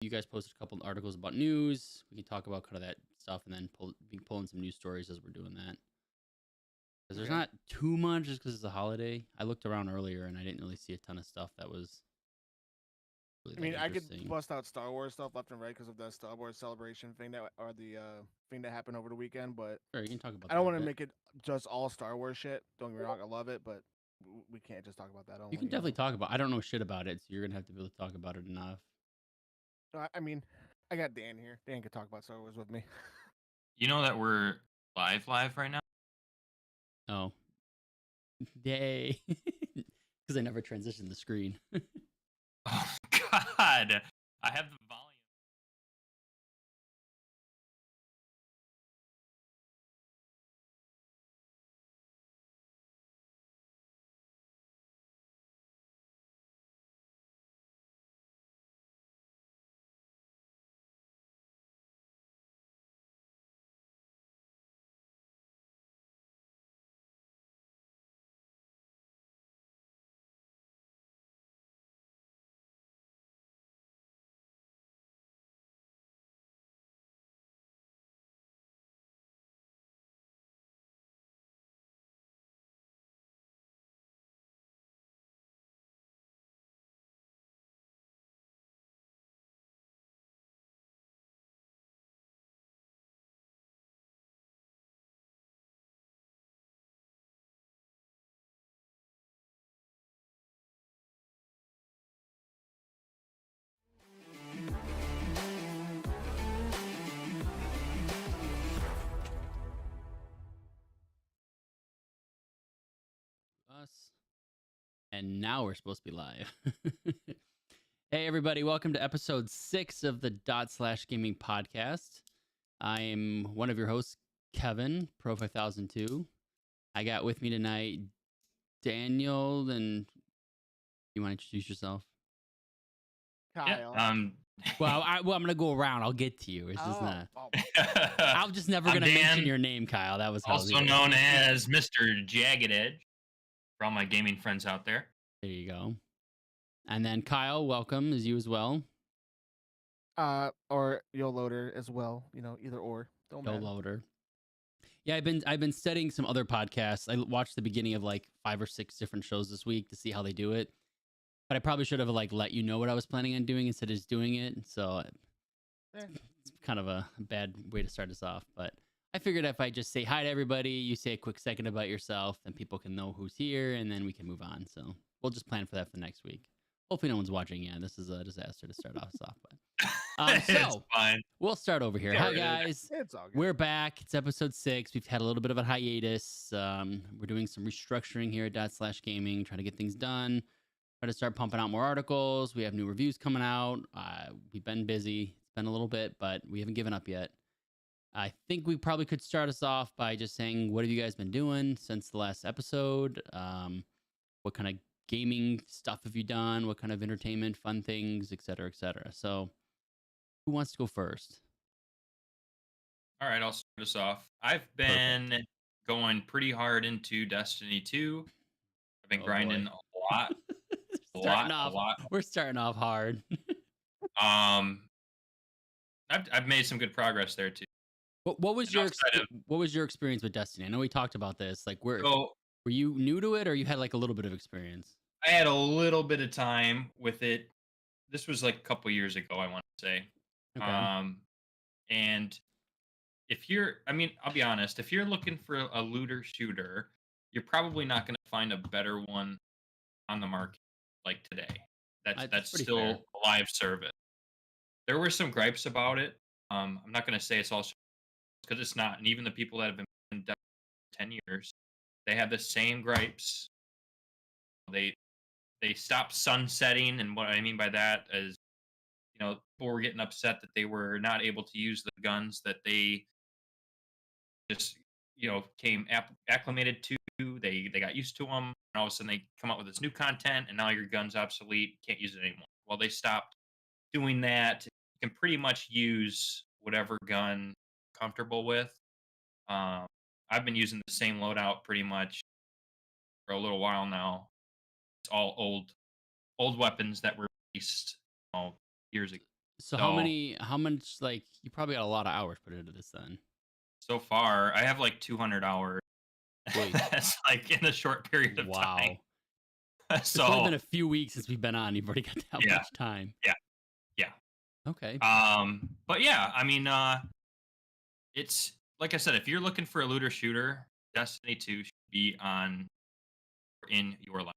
You guys posted a couple of articles about news. We can talk about kind of that stuff, and then be pulling some news stories as we're doing that. Because there's not too much, just because it's a holiday. I looked around earlier, and I didn't really see a ton of stuff that was really I could bust out Star Wars stuff left and right because of the Star Wars celebration thing thing that happened over the weekend. But sure, you can talk about. I don't want to make it just all Star Wars shit. Don't get me wrong, I love it, but we can't just talk about that. Only, you can definitely talk about. I don't know shit about it, so you're gonna have to be able to talk about it enough. I got Dan here. Dan could talk about Star Wars with me. You know that we're live right now? Oh. Yay. Because I never transitioned the screen. Oh, God. I have the volume. Us. And now we're supposed to be live. Hey, everybody. Welcome to episode 6 of the dotSlashGaming podcast. I am one of your hosts, Kevin, Pro5002. I got with me tonight Daniel, and you want to introduce yourself? Kyle. Yeah, Well, I'm going to go around. I'll get to you. It's just not. I'm just never I'm going to mention Dan, your name, Kyle. That was how also known as Mr. Jagged Edge for all my gaming friends out there. There you go. And then Kyle, welcome as you as well. Or Yo Loader as well. You know, either or. Don't Yo matter. Loader. Yeah, I've been studying some other podcasts. I watched the beginning of like 5 or 6 different shows this week to see how they do it. But I probably should have like let you know what I was planning on doing instead of just doing it. So it's kind of a bad way to start us off. But I figured if I just say hi to everybody, you say a quick second about yourself, then people can know who's here, and then we can move on. So we'll just plan for that for next week. Hopefully no one's watching. Yeah, this is a disaster to start off. But so fine. We'll start over here. Hi guys, It's all good. we're back. It's episode 6. We've had a little bit of a hiatus. We're doing some restructuring here at dotSlashGaming, trying to get things done. Try to start pumping out more articles. We have new reviews coming out. We've been busy. It's been a little bit, but we haven't given up yet. I think we probably could start us off by just saying, what have you guys been doing since the last episode? What kind of gaming stuff have you done? What kind of entertainment, fun things, et cetera, et cetera. So who wants to go first? All right, I'll start us off. I've been going pretty hard into Destiny 2. I've been grinding a lot. A lot. We're starting off hard. I've made some good progress there too. What was your experience with Destiny? I know we talked about this. Like, were you new to it, or you had like a little bit of experience? I had a little bit of time with it. This was like a couple years ago, I want to say. Okay. And I'll be honest, if you're looking for a looter shooter, you're probably not going to find a better one on the market like today. That's still fair. a live service. There were some gripes about it. I'm not going to say it's all because it's not. And even the people that have been in 10 years, they have the same gripes. They stopped sunsetting, and what I mean by that is, people were getting upset that they were not able to use the guns that they just came acclimated to. They got used to them, and all of a sudden they come up with this new content, and now your gun's obsolete, can't use it anymore. Well, they stopped doing that. You can pretty much use whatever gun you're comfortable with. I've been using the same loadout pretty much for a little while now. It's all old weapons that were released years ago. So how much, like, you probably got a lot of hours put into this then. So far, I have like 200 hours. Boy, That's like in a short period of time. wow. It's only been So a few weeks since we've been on. You've already got that yeah, much time. yeah, yeah. Okay. But yeah, I mean, it's like I said, if you're looking for a looter shooter, Destiny 2 should be on in your life.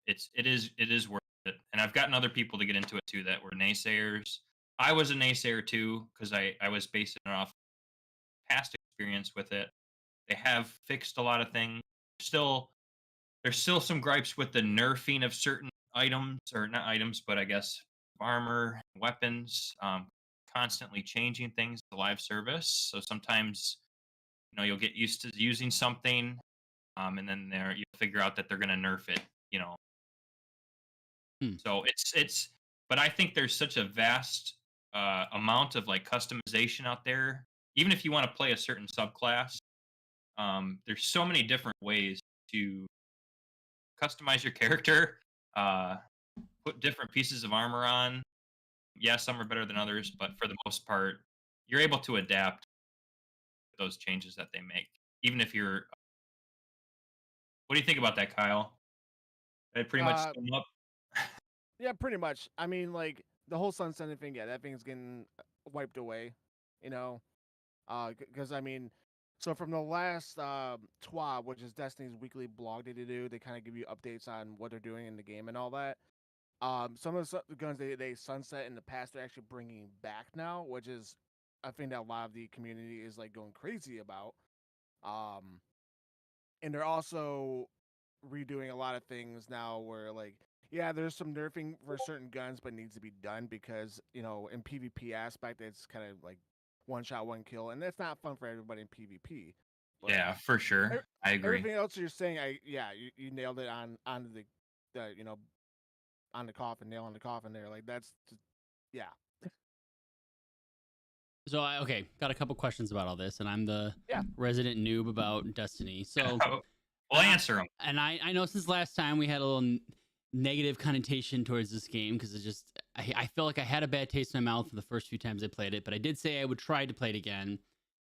It is worth it. And I've gotten other people to get into it too that were naysayers. I was a naysayer too because I was basing it off past experience with it. They have fixed a lot of things. Still, there's still some gripes with the nerfing of certain items, or not items, but I guess armor, weapons, constantly changing things to live service. So sometimes, you'll get used to using something, and then you'll figure out that they're going to nerf it. Hmm. So but I think there's such a vast amount of like customization out there. Even if you want to play a certain subclass, there's so many different ways to customize your character, uh, put different pieces of armor on. Yeah, some are better than others, but for the most part, you're able to adapt to those changes that they make. Even if you're, what do you think about that, Kyle? Did I pretty much Uh, sum up? yeah, pretty much. I mean, like the whole sunsetting thing. Yeah, that thing's getting wiped away. You know, because I mean, so from the last TWAB, which is Destiny's weekly blog that they do, they kind of give you updates on what they're doing in the game and all that. Some of the guns they sunset in the past, they're actually bringing back now, which is I think that a lot of the community is like going crazy about. Um, and they're also redoing a lot of things now where like yeah, there's some nerfing for certain guns, but it needs to be done because in PvP aspect, it's kind of like one shot, one kill, and that's not fun for everybody in PvP. But Yeah, for sure. I agree. everything else you're saying, you nailed it on the on the coffin, nail on the coffin there. Like that's just, yeah, So okay, got a couple questions about all this, and I'm the yeah. resident noob about Destiny. So We'll and answer them. I know since last time we had a little negative connotation towards this game because I feel like I had a bad taste in my mouth for the first few times I played it, but I did say I would try to play it again.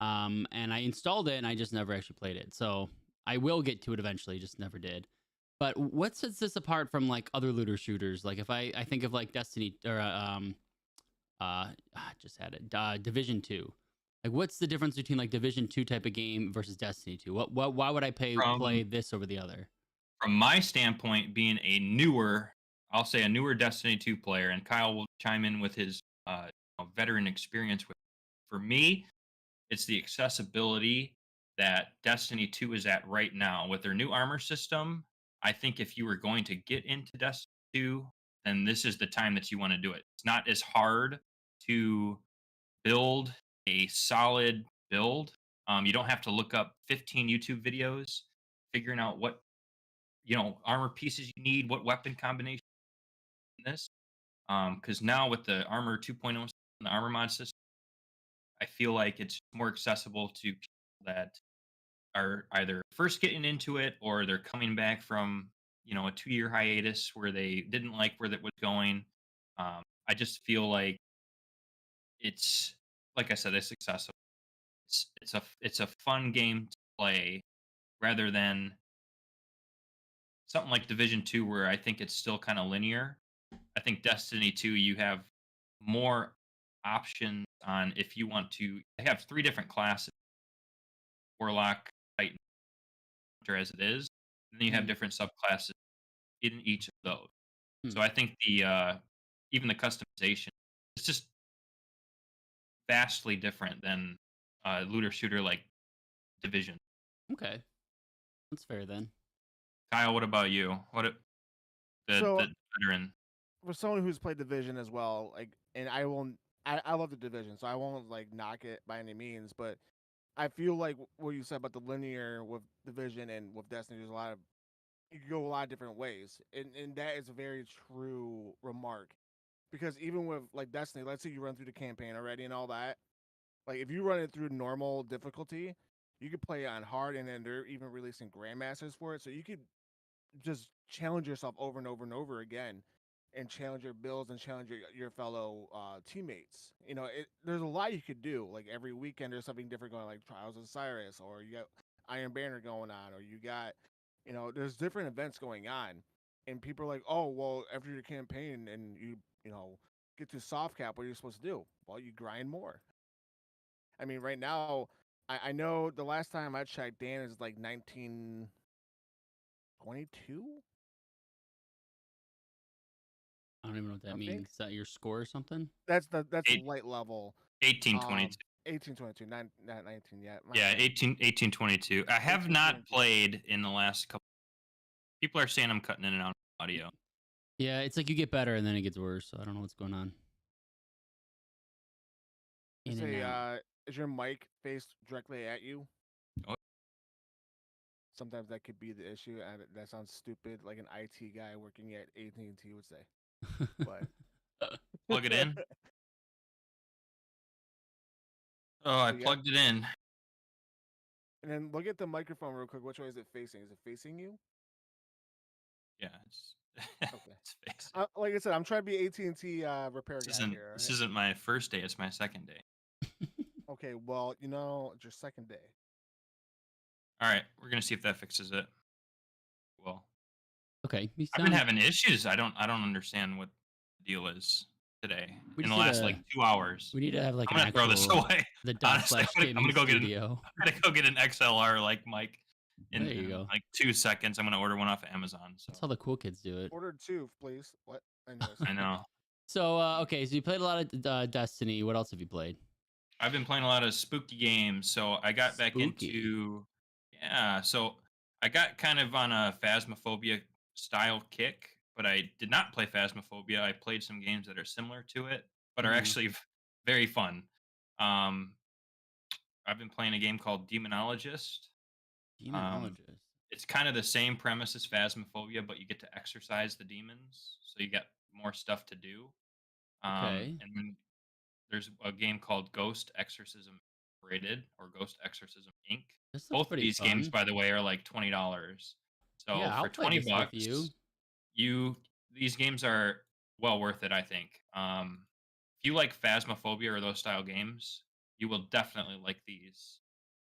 And I installed it and I just never actually played it. So I will get to it eventually, just never did. But what sets this apart from like other looter shooters? Like if I think of like Destiny or just had it Division 2. Like what's the difference between like Division 2 type of game versus Destiny 2? What why would I play From this over the other? from my standpoint, being I'll say a newer Destiny 2 player, and Kyle will chime in with his veteran experience with. For me, it's the accessibility that Destiny 2 is at right now with their new armor system. I think if you were going to get into Destiny 2, then this is the time that you want to do it. It's not as hard to build a solid build. You don't have to look up 15 YouTube videos figuring out what armor pieces you need, what weapon combination in this. Because now with the Armor 2.0 and the Armor mod system, I feel like it's more accessible to people that are either first getting into it or they're coming back from a 2-year hiatus where they didn't like where that was going. I just feel like it's like I said, it's accessible. It's a fun game to play rather than something like Division 2 where I think it's still kind of linear. I think Destiny 2 you have more options on if you want to. They have 3 different classes: Warlock, Titan, Hunter as it is. And then you have Mhm. different subclasses in each of those. Hmm. So I think the even the customization is just vastly different than looter shooter like Division. Okay, that's fair then. Kyle, what about you? So The veteran? for someone who's played Division as well, like, and I love the Division, so I won't like knock it by any means, but I feel like what you said about the linear with Division and with Destiny, there's a lot of you can go a lot of different ways, and that is a very true remark. Because even with like Destiny, let's say you run through the campaign already and all that, like if you run it through normal difficulty, you could play it on hard, and then they're even releasing grandmasters for it, so you could just challenge yourself over and over and over again. and challenge your builds and challenge your fellow teammates. There's a lot you could do. Like every weekend, there's something different going, like Trials of Cyrus, or you got Iron Banner going on, or you got, there's different events going on, and people are like, oh, well, after your campaign and get to soft cap, what are you supposed to do? Well, you grind more. I mean, right now, I know the last time I checked, Dan is like 1922, I don't even know what that I think. means. Is that your score or something? That's Eight, light level. 1822. 1822, not 19 yet. My Yeah, bad. 1822. I have not 1822. played in the last couple. People are saying I'm cutting in and out of audio. Yeah, it's like you get better and then it gets worse. So I don't know what's going on. In and out. Is your mic faced directly at you? Oh, Sometimes that could be the issue, and that sounds stupid, like an IT guy working at AT&T would say. But plug it in. Oh, I so yeah, plugged it in. and then look at the microphone real quick. Which way is it facing? Is it facing you? Yeah, it's Okay. it's fixed. Like I said, I'm trying to be AT&T repair This guy isn't here. All this right? isn't my first day. It's my second day. Okay, well, it's your second day. All right, we're gonna see if that fixes it. Well, Okay, you I've been sound. having issues. I don't understand what the deal is today We in just the need last like a. 2 hours. We need to have like I'm an gonna throw this actual away. the dot Honestly, slash I'm gaming gonna go get an studio. I'm gonna go get an XLR like mic There in, you in go. like 2 seconds. I'm gonna order one off of Amazon. So That's how the cool kids do it. Ordered two, please. What? Anyways. I know. So okay, so you played a lot of Destiny. What else have you played? I've been playing a lot of spooky games, so I got back Spooky. into yeah. So I got kind of on a Phasmophobia style kick, but I did not play Phasmophobia. I played some games that are similar to it, but are Hmm. actually very fun. Um, I've been playing a game called Demonologist. Um, Demonologist. it's kind of the same premise as Phasmophobia, but you get to exercise the demons, so you got more stuff to do. Okay, And then there's a game called Ghost Exorcism Rated or Ghost Exorcism Inc. this looks Both of pretty these games, fun. by the way, are like $20. So Yeah, I'll for play 20 this with you. bucks, you these games are well worth it, I think. If you like Phasmophobia or those style games, you will definitely like these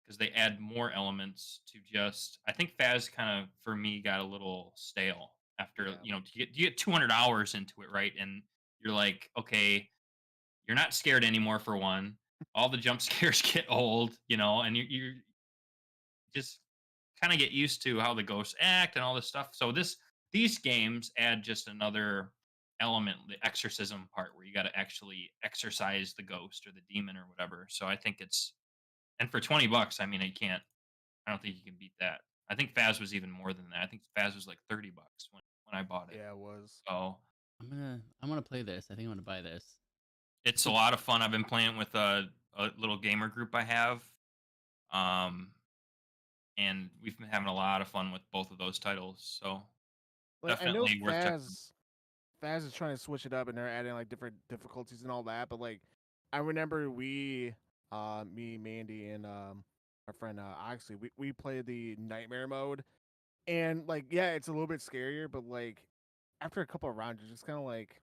because they add more elements to just. I think Phas kind of for me got a little stale after Yeah. you get 200 hours into it, right? And you're like, okay, you're not scared anymore for one. All the jump scares get old, and you just kind of get used to how the ghosts act and all this stuff. So these games add just another element, the exorcism part where you got to actually exorcise the ghost or the demon or whatever. So I think it's and for 20 bucks, I mean, I don't think you can beat that. I think Faz was even more than that. I think Faz was like 30 bucks when I bought it. Yeah, it was. So I'm gonna play this. I think I'm gonna buy this. it's a lot of fun. I've been playing with a little gamer group I have. Um, and we've been having a lot of fun with both of those titles. So Like I know definitely worth checking. Faz is trying to switch it up, and they're adding like different difficulties and all that. But like, I remember me, Mandy, and our friend Oxley, we played the nightmare mode, and like, yeah, it's a little bit scarier, but like, after a couple of rounds, you're just kind of like,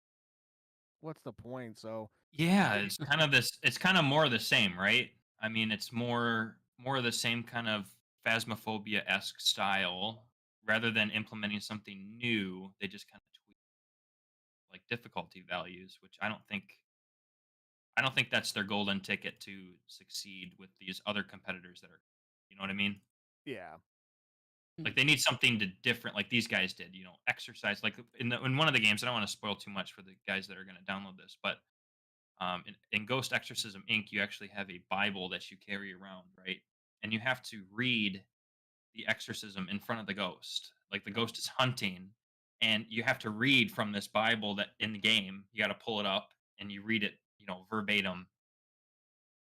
what's the point? So, Yeah, like, it's kind of this. It's kind of more of the same, right? I mean, it's more of the same kind of phasmophobia esque style, rather than implementing something new. They just kind of tweak like difficulty values, which I don't think that's their golden ticket to succeed with these other competitors that are, you know what I mean? yeah, Hmm. Like they need something to different, like these guys did. Exercise. Like in one of the games, I don't want to spoil too much for the guys that are going to download this, but in Ghost Exorcism Inc., you actually have a Bible that you carry around, right? And you have to read the exorcism in front of the ghost. Like the no, ghost is hunting, and you have to read from this Bible that in the game. You got to pull it up and you read it, verbatim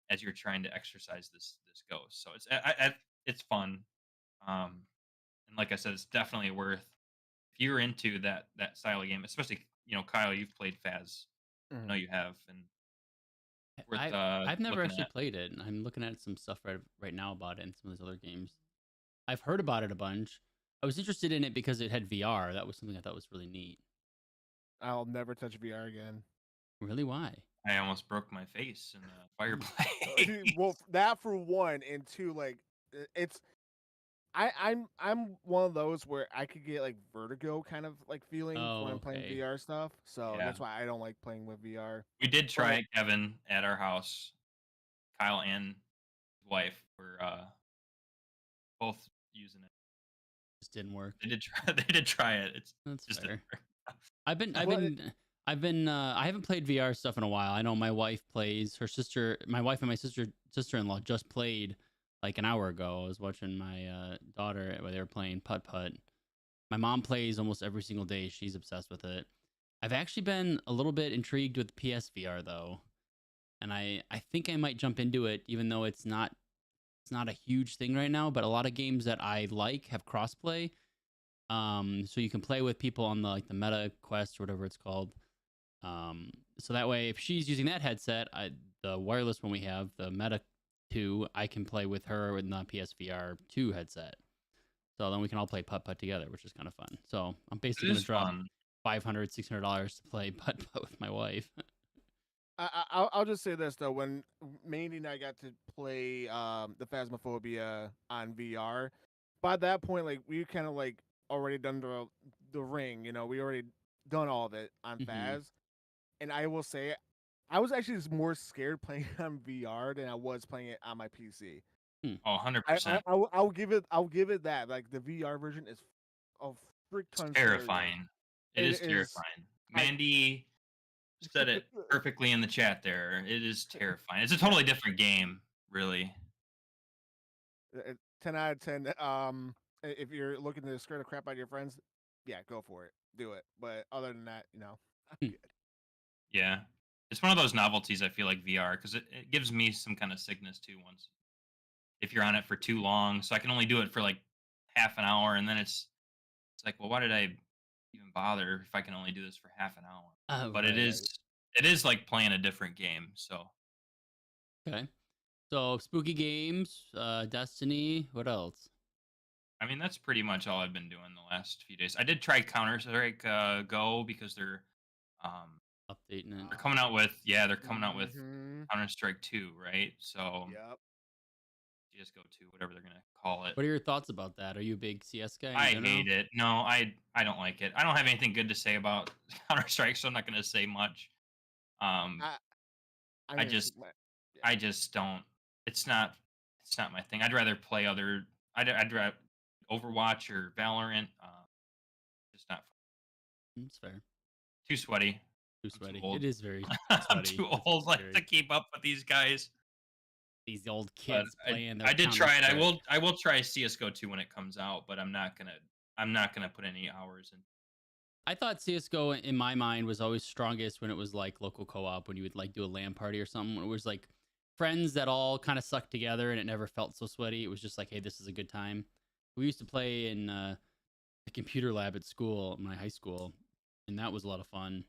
as you're trying to exorcise this ghost. So it's fun. Um, and like I said, it's definitely worth if you're into that style of game, especially Kyle, you've played Faz. I know Mhm. you have, and worth I've never looking actually at. played it, and I'm looking at some stuff right now about it and some of these other games. I've heard about it a bunch. I was interested in it because it had VR. That was something I thought was really neat. I'll never touch VR again. Really? Why? I almost broke my face in the fireplace. Well, that for one, and two, like it's I'm one of those where I could get like vertigo kind of like feeling when Oh, I'm playing okay. VR stuff. So Yeah. that's why I don't like playing with VR. We did try But it, Kevin, at our house. Kyle and his wife were both using it. Just didn't work. They did try. They did try it. It's That's just fair. didn't work. I haven't played VR stuff in a while. I know my wife plays. My wife and my sister-in-law just played like an hour ago. I was watching my daughter where they were playing putt putt. My mom plays almost every single day. She's obsessed with it. I've actually been a little bit intrigued with PSVR though, and I think I might jump into it, even though it's not a huge thing right now. But a lot of games that I like have crossplay. So you can play with people on the Meta Quest or whatever it's called. So that way, if she's using that headset, the wireless one we have, the Meta 2, I can play with her with the PSVR 2 headset. So then we can all play putt putt together, which is kind of fun. So I'm It basically going is to drop fun. $500, $600 to play putt putt with my wife. I'll just say this though, when Mandy and I got to play the Phasmophobia on VR, by that point like we kind of like already done the ring, we already done all of it on Hmm. Phas, and I will say I was actually just more scared playing on VR than I was playing it on my PC. Hmm. Oh, 100%. I'll give it that. Like the VR version is a frick It's ton scarier. terrifying. It It is is terrifying. like Mandy said it perfectly in the chat there. It is terrifying. It's a totally different game, really. 10 out of 10. If you're looking to scare the crap out of your friends, yeah, go for it. Do it. But other than that, I'm Hmm. good. Yeah. It's one of those novelties, I feel like VR, because it gives me some kind of sickness too once if you're on it for too long. So I can only do it for like half an hour, and then it's like, well, why did I even bother if I can only do this for half an hour? Oh, But right. it is like playing a different game. So Okay. So spooky games, Destiny. What else? I mean, that's pretty much all I've been doing the last few days. I did try Counter Strike Go because um Updating it. they're coming out with they're coming out with Mm-hmm. Counter Strike 2, right? So Yep. CS:GO 2, whatever they're gonna call it. What are your thoughts about that? Are you a big CS guy in I general? hate it. No, I don't like it. I don't have anything good to say about Counter Strike, so I'm not gonna say much. Um, I I'm I gonna just speak my yeah. I just don't. It's not it's not my thing. I'd rather play other. I'd rather Overwatch or Valorant. Just not It's fair. too sweaty. Too I'm too sweaty. old. It is very I'm sweaty. too It's old like to very keep up with these guys. these old But kids playing their I did Counter try it. Strike. I will try CS:GO 2 when it comes out, but I'm not gonna put any hours in. I thought CS:GO in my mind was always strongest when it was like local co-op, when you would like do a LAN party or something. When it was like friends that all kind of sucked together and it never felt so sweaty. It was just like, hey, this is a good time. We used to play in the computer lab at school, my high school, and that was a lot of fun.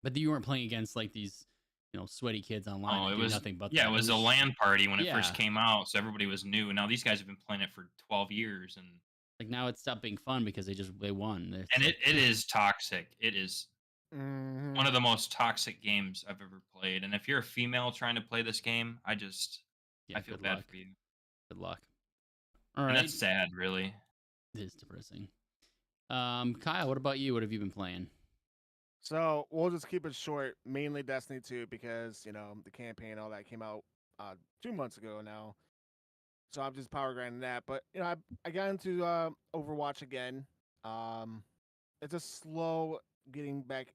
But you weren't playing against like these, sweaty kids online Oh, that it do was nothing but yeah, it that. It was a was LAN party when it first yeah, came out, so everybody was new. Now these guys have been playing it for 12 years, like now it's stopped being fun because they won. It's and like it is toxic. It is Mm-hmm. one of the most toxic games I've ever played. And if you're a female trying to play this game, yeah, I feel good bad luck, for you. good luck. All And right, that's sad, really. it is depressing. Kyle, what about you? What have you been playing? So we'll just keep it short. Mainly Destiny 2 because the campaign and all that came out 2 months ago now. So I'm just power grinding that. But I got into Overwatch again. Um, it's a slow getting back,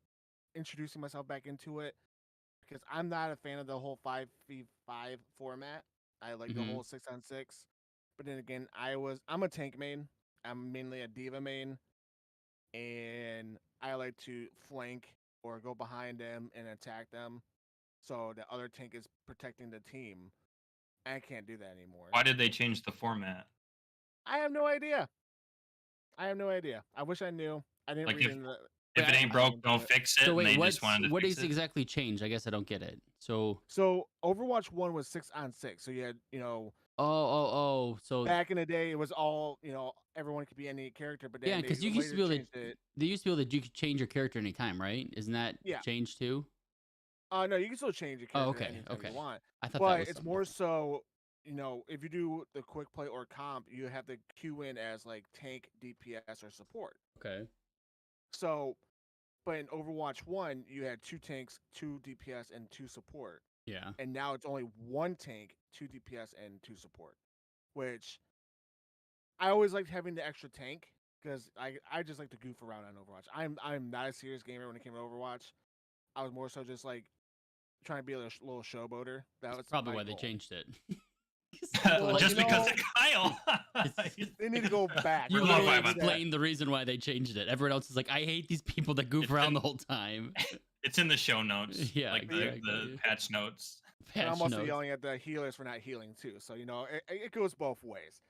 introducing myself back into it because I'm not a fan of the whole 5v5 format. I like the Mm-hmm. whole 6-on-6. But then again, I'm a tank main. I'm mainly a diva main, and I like to flank or go behind them and attack them, so the other tank is protecting the team. I can't do that anymore. Why did they change the format? I have no idea. I have no idea. I wish I knew. I didn't Like read into Wait, if it ain't broke, into don't it. fix so it, and wait, they just wanted to what fix is it. exactly changed? I guess I don't get it. So So Overwatch 1 was 6-on-6. So you had So Back in the day, it was all everyone could be any character, but yeah, then they because you used to later be able to. changed it. They used to be able to you could change your character anytime, right? Isn't that Yeah. changed too? No, you can still change your Oh, character okay, anytime you okay. want, I thought that but was it's something more different. so, if you do the quick play or comp, you have to queue in as like tank, DPS, or support. Okay. So, but in Overwatch 1, you had 2 tanks, 2 DPS, and 2 support. Yeah. And now it's only 1 tank, 2 DPS, and 2 support, which I always liked having the extra tank because I just like to goof around on Overwatch. I'm not a serious gamer when it came to Overwatch. I was more so just like trying to be a little showboater. That That's was probably my why they goal. changed it. Well, Just because of Kyle. they need to go back. You We're They low literally need to five on do that. explained the reason why they changed it. Everyone else is like, I hate these people that goof It's around in- the whole time. It's in the show notes, Yeah, like the exactly. patch notes. And I'm Patch also notes. yelling at the healers for not healing too. So it goes both ways.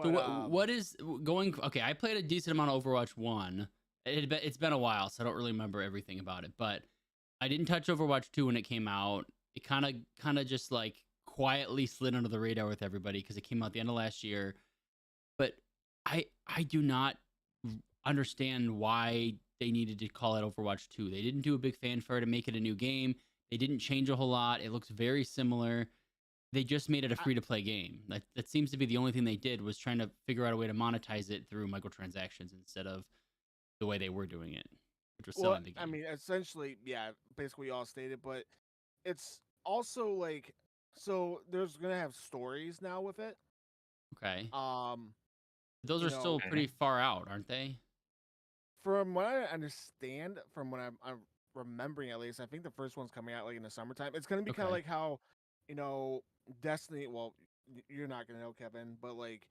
So But what is going? Okay, I played a decent amount of Overwatch 1. It's been a while, so I don't really remember everything about it. But I didn't touch Overwatch 2 when it came out. It kind of just like quietly slid under the radar with everybody because it came out the end of last year. But I do not understand why they needed to call it Overwatch 2. They didn't do a big fanfare to make it a new game. They didn't change a whole lot. It looks very similar. They just made it a I, free to play game. That seems to be the only thing they did was trying to figure out a way to monetize it through microtransactions instead of the way they were doing it, which was well, selling the I game. mean, essentially, yeah, basically all stated. But it's also like, so there's gonna have stories now with it. Okay. Um, Those you are know, still Okay. pretty far out, aren't they? from what I understand, from what I'm remembering at least, I think the first one's coming out like in the summertime. It's gonna be kind of Okay. like how, you know, Destiny. Well, you're not gonna know, Kevin, but like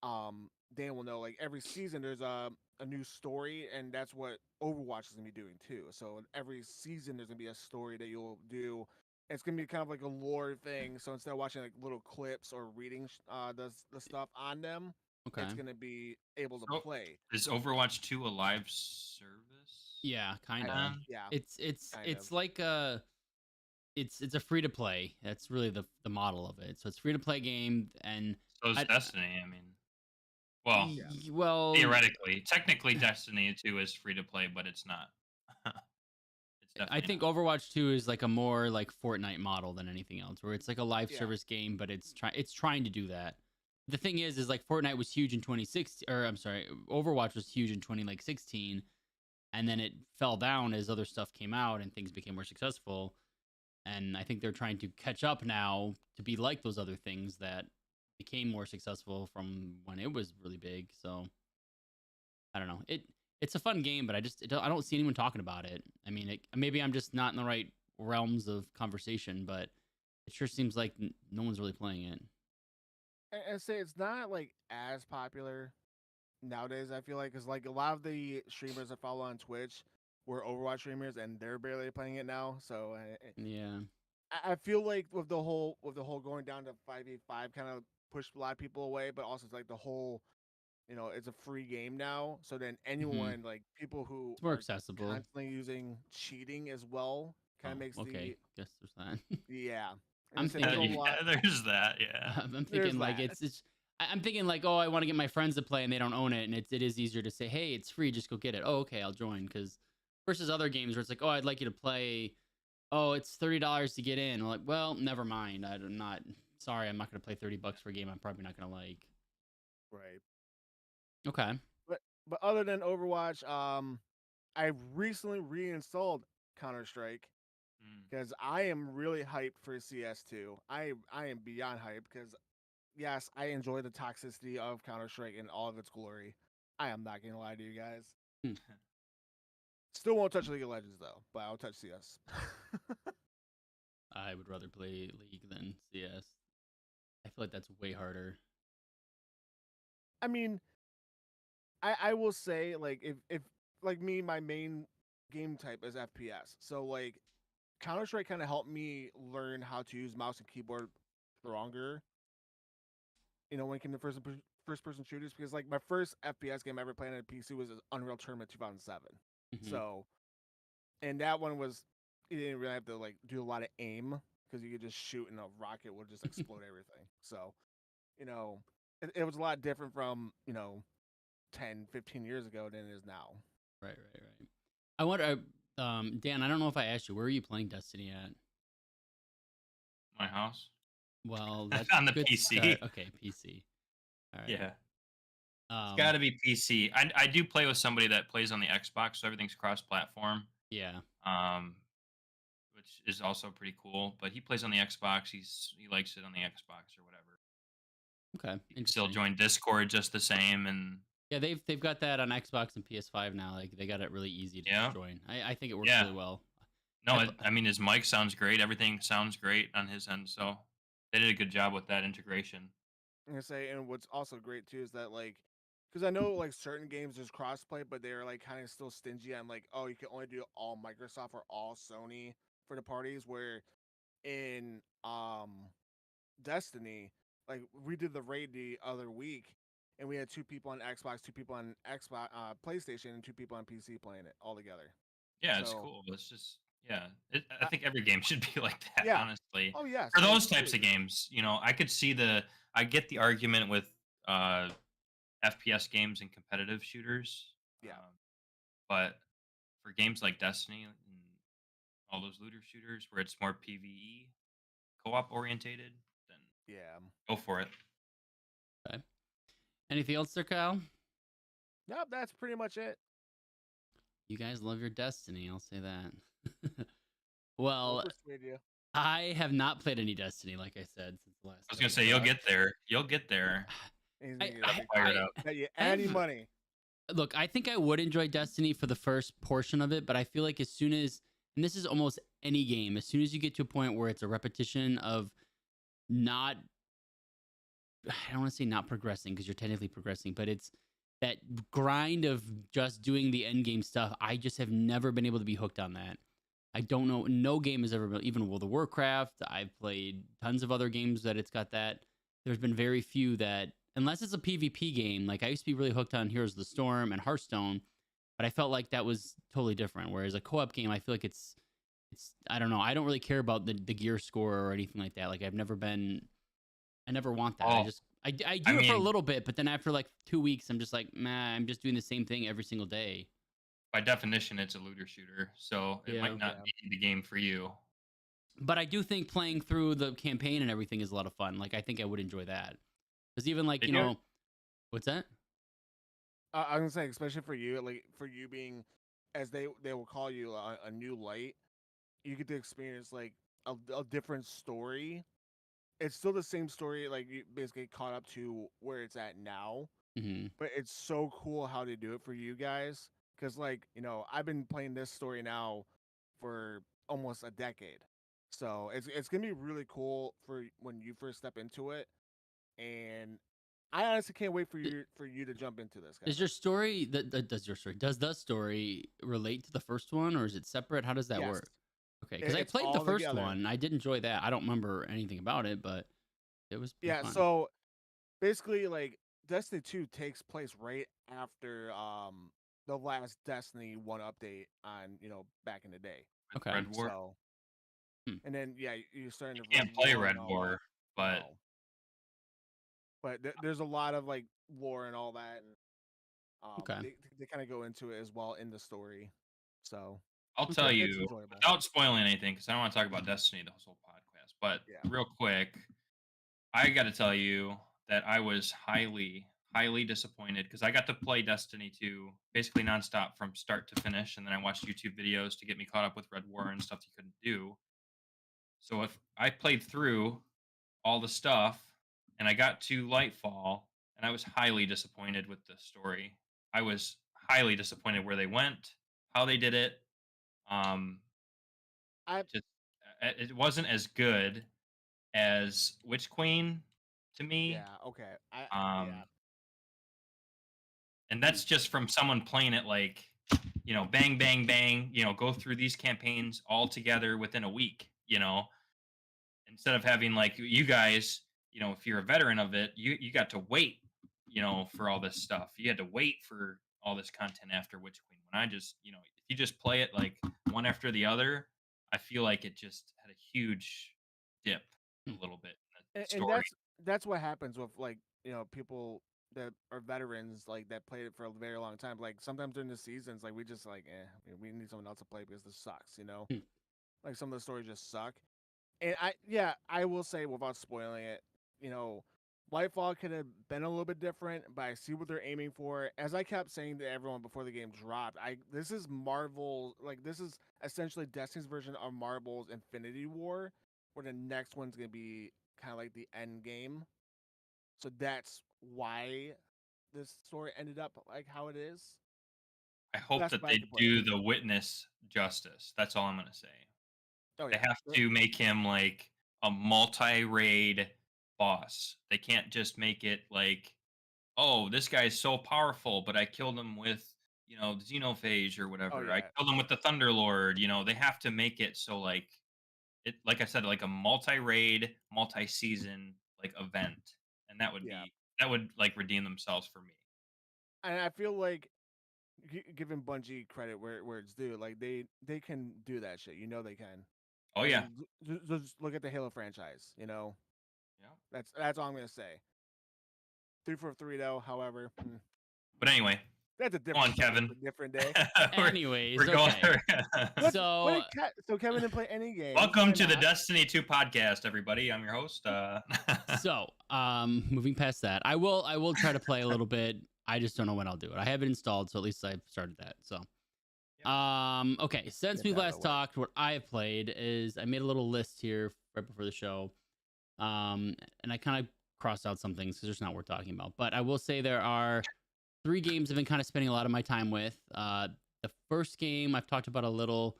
Dan will know, like every season there's a new story, and that's what Overwatch is gonna be doing too. So every season there's gonna be a story that you'll do. It's gonna be kind of like a lore thing. So instead of watching like little clips or reading the stuff on them, it's Okay. gonna be able to So play. is Overwatch 2 a live service? Yeah, kind I, of. yeah, It's kind of. it's like it's a free to play. That's really the model of it. So it's free to play game and So is I Destiny. I mean, well, Yeah. well theoretically, technically, Destiny 2 is free to play, but it's not. It's I definitely think not. Overwatch 2 is like a more like Fortnite model than anything else, where it's like a live Yeah. service game, but it's trying to do that. The thing is like Fortnite was huge in 2016, or I'm sorry, Overwatch was huge in 2016, and then it fell down as other stuff came out and things became more successful. And I think they're trying to catch up now to be like those other things that became more successful from when it was really big. So I don't know. It's a fun game, but I don't see anyone talking about it. I mean, maybe I'm just not in the right realms of conversation, but it sure seems like no one's really playing it. And say it's not like as popular nowadays. I feel like because like a lot of the streamers I follow on Twitch were Overwatch streamers, and they're barely playing it now. So Yeah. I feel like with the whole going down to 5v5 kind of pushed a lot of people away, but also it's like the whole it's a free game now. So then Hmm. anyone like people who It's more are accessible. constantly using cheating as well kind of Oh, makes okay. the Guess there's that. yeah. And I I'm said there's a thinking, lot. Yeah, there's that. Yeah. I'm There's thinking like that. I'm thinking like, oh, I want to get my friends to play and they don't own it, and it is easier to say, hey, it's free, just go get it. Oh, okay, I'll join. Because versus other games where it's like, oh, I'd like you to play. Oh, it's $30 to get in. I'm like, well, never mind. I'm not. Sorry, I'm not gonna play $30 for a game I'm probably not gonna like. Right. Okay. But other than Overwatch, I recently reinstalled Counter Strike Mm. because I am really hyped for CS2. I am beyond hyped because yes, I enjoy the toxicity of Counter Strike in all of its glory. I am not gonna lie to you guys. Hmm. Still won't touch League of Legends though, but I'll touch CS. I would rather play League than CS. I feel like that's way harder. I mean, I will say like if like me, my main game type is FPS. So like Counter Strike kind of helped me learn how to use mouse and keyboard stronger. When it came to first person shooters, because like my first FPS game I ever played on a PC was Unreal Tournament 2007. Hmm. So, and that one was you didn't really have to like do a lot of aim because you could just shoot and a rocket would just explode everything. So you know, it was a lot different from 10, 15 years ago than it is now. Right, right, right. I wonder, Dan. I don't know if I asked you, where are you playing Destiny at? My house Well, that's on the good PC. start. Okay, PC. All right. Yeah, it's got Um, to be PC. I do play with somebody that plays on the Xbox, so everything's cross-platform. yeah. Um, which is also pretty cool. But he plays on the Xbox. He likes it on the Xbox or whatever. Okay, You can still interesting. join Discord just the same, and Yeah, they've got that on Xbox and PS5 now. Like they got it really easy to just yeah, join. I think it works yeah. really well. No, I pl- I mean his mic sounds great. Everything sounds great on his end. So they did a good job with that integration. I'm gonna say, and what's also great too is that like, because I know like certain games there's crossplay, but they're like kind of still stingy on like, oh, you can only do all Microsoft or all Sony for the parties. Where in Destiny, like we did the raid the other week, and we had 2 people on Xbox, 2 people on Xbox, PlayStation, and 2 people on PC playing it all together. Yeah, it's So cool. It's just yeah. I uh, think every game should be like that. yeah, Honestly, oh yes, for I those types completely of agree. games, I could see I get the argument with uh, FPS games and competitive shooters, Yeah, but for games like Destiny and all those looter shooters where it's more PVE co-op orientated, then yeah. go for it. okay. Anything else, there, Kyle? Nope, that's pretty much it. You guys love your Destiny. I'll say that. We'll Well, persuade you. I have not played any Destiny, like I said, since the last I was gonna say you'll episode. get there. You'll get there. And he's I, gonna get I, every Fire it I, up. bet you I any have money. look. I think I would enjoy Destiny for the first portion of it, but I feel like as soon as, and this is almost any game, as soon as you get to a point where it's a repetition of not, I don't want to say not progressing because you're technically progressing, but it's that grind of just doing the end game stuff. I just have never been able to be hooked on that. I don't know. No game has ever been, even World of Warcraft. I've played tons of other games that it's got that. There's been very few that, unless it's a PvP game, like I used to be really hooked on Heroes of the Storm and Hearthstone, but I felt like that was totally different. Whereas a co op game, I feel like I don't know. I don't really care about the gear score or anything like that. Like I never want that. Oh, I I do it for a mean, little bit, but then after like 2 weeks, I'm just like, man, I'm just doing the same thing every single day. by definition, it's a looter shooter, so it Yeah. might not Yeah. be the game for you. But I do think playing through the campaign and everything is a lot of fun. Like I think I would enjoy that. Because even like, Did you? what's that? I'm gonna say, especially for you, like for you being, as they will call you, a new light. You get to experience like a different story. It's still the same story, like you basically caught up to where it's at now. Hmm. But it's so cool how they do it for you guys, because like I've been playing this story now for almost a decade, so it's gonna be really cool for when you first step into it. And I honestly can't wait for you to jump into this, Is Kevin. your story does the story relate to the first one or is it separate? How does that Yes, work? Okay, because I it's played the all first together. one. I did enjoy that. I don't remember anything about it, but it was Yeah, fun. so basically, like Destiny 2 takes place right after the last Destiny 1 update on back in the day. With Okay. Red War, So Hmm. and then yeah, you're starting you the Red can't play War Red and all that. War, but No, but there's a lot of like lore and all that, and Okay. they kind of go into it as well in the story. So I'll Okay. tell it's you enjoyable. without spoiling anything because I don't want to talk about Destiny the whole podcast. But Yeah, real quick, I got to tell you that I was highly, highly disappointed because I got to play Destiny 2 basically nonstop from start to finish, and then I watched YouTube videos to get me caught up with Red War and stuff you couldn't do. So if I played through all the stuff and I got to Lightfall, and I was highly disappointed with the story. I was highly disappointed where they went, how they did it. Um, I it just it wasn't as good as Witch Queen to me. yeah okay I yeah Um, and that's just from someone playing it like, bang, bang, bang, go through these campaigns all together within a week, instead of having like you guys, if you're a veteran of it, you got to wait, for all this stuff. You had to wait for all this content after Witch Queen. When I just, if you just play it like one after the other, I feel like it just had a huge dip Hmm. a little bit in the and story. that's what happens with like people that are veterans like that played it for a very long time. Like sometimes during the seasons, like we just like we need someone else to play because this sucks. Hmm. Like some of the stories just suck. And I will say without spoiling it, you know, Lightfall could have been a little bit different, but I see what they're aiming for. As I kept saying to everyone before the game dropped, this is Marvel, like this is essentially Destiny's version of Marvel's Infinity War, where the next one's gonna be kind of like the end game. So that's why this story ended up like how it is. I hope Best that way I they could put it. do the Witness justice. That's all I'm gonna say. Oh They yeah, have to make him like a multi-raid boss. They can't just make it like, oh, this guy's so powerful, but I killed him with, Xenophage or oh whatever. I yeah, killed him with the Thunderlord. They have to make it so like I said, like a multi-raid, multi-season like event, and yeah. that would like redeem themselves for me. And I feel like giving Bungie credit where it's due. Like they can do that shit. They can. Oh I yeah, mean, just look at the Halo franchise. yeah. That's all I'm gonna say. 3 for 3 though. However, But anyway, that's a go on, different subject Kevin. for a different day. We're Anyways, going. okay. What So did so Kevin didn't play any games. Welcome Why to the not? Destiny 2 podcast, everybody. I'm your host. moving past that, I will try to play a little bit. I just don't know when I'll do it. I have it installed, so at least I've started that. So Yep. okay, since Get we that out of last the way. talked, what I've played is I made a little list here right before the show. And I kind of crossed out some things because it's not worth talking about. But I will say there are 3 games I've been kind of spending a lot of my time with. The first game I've talked about a little.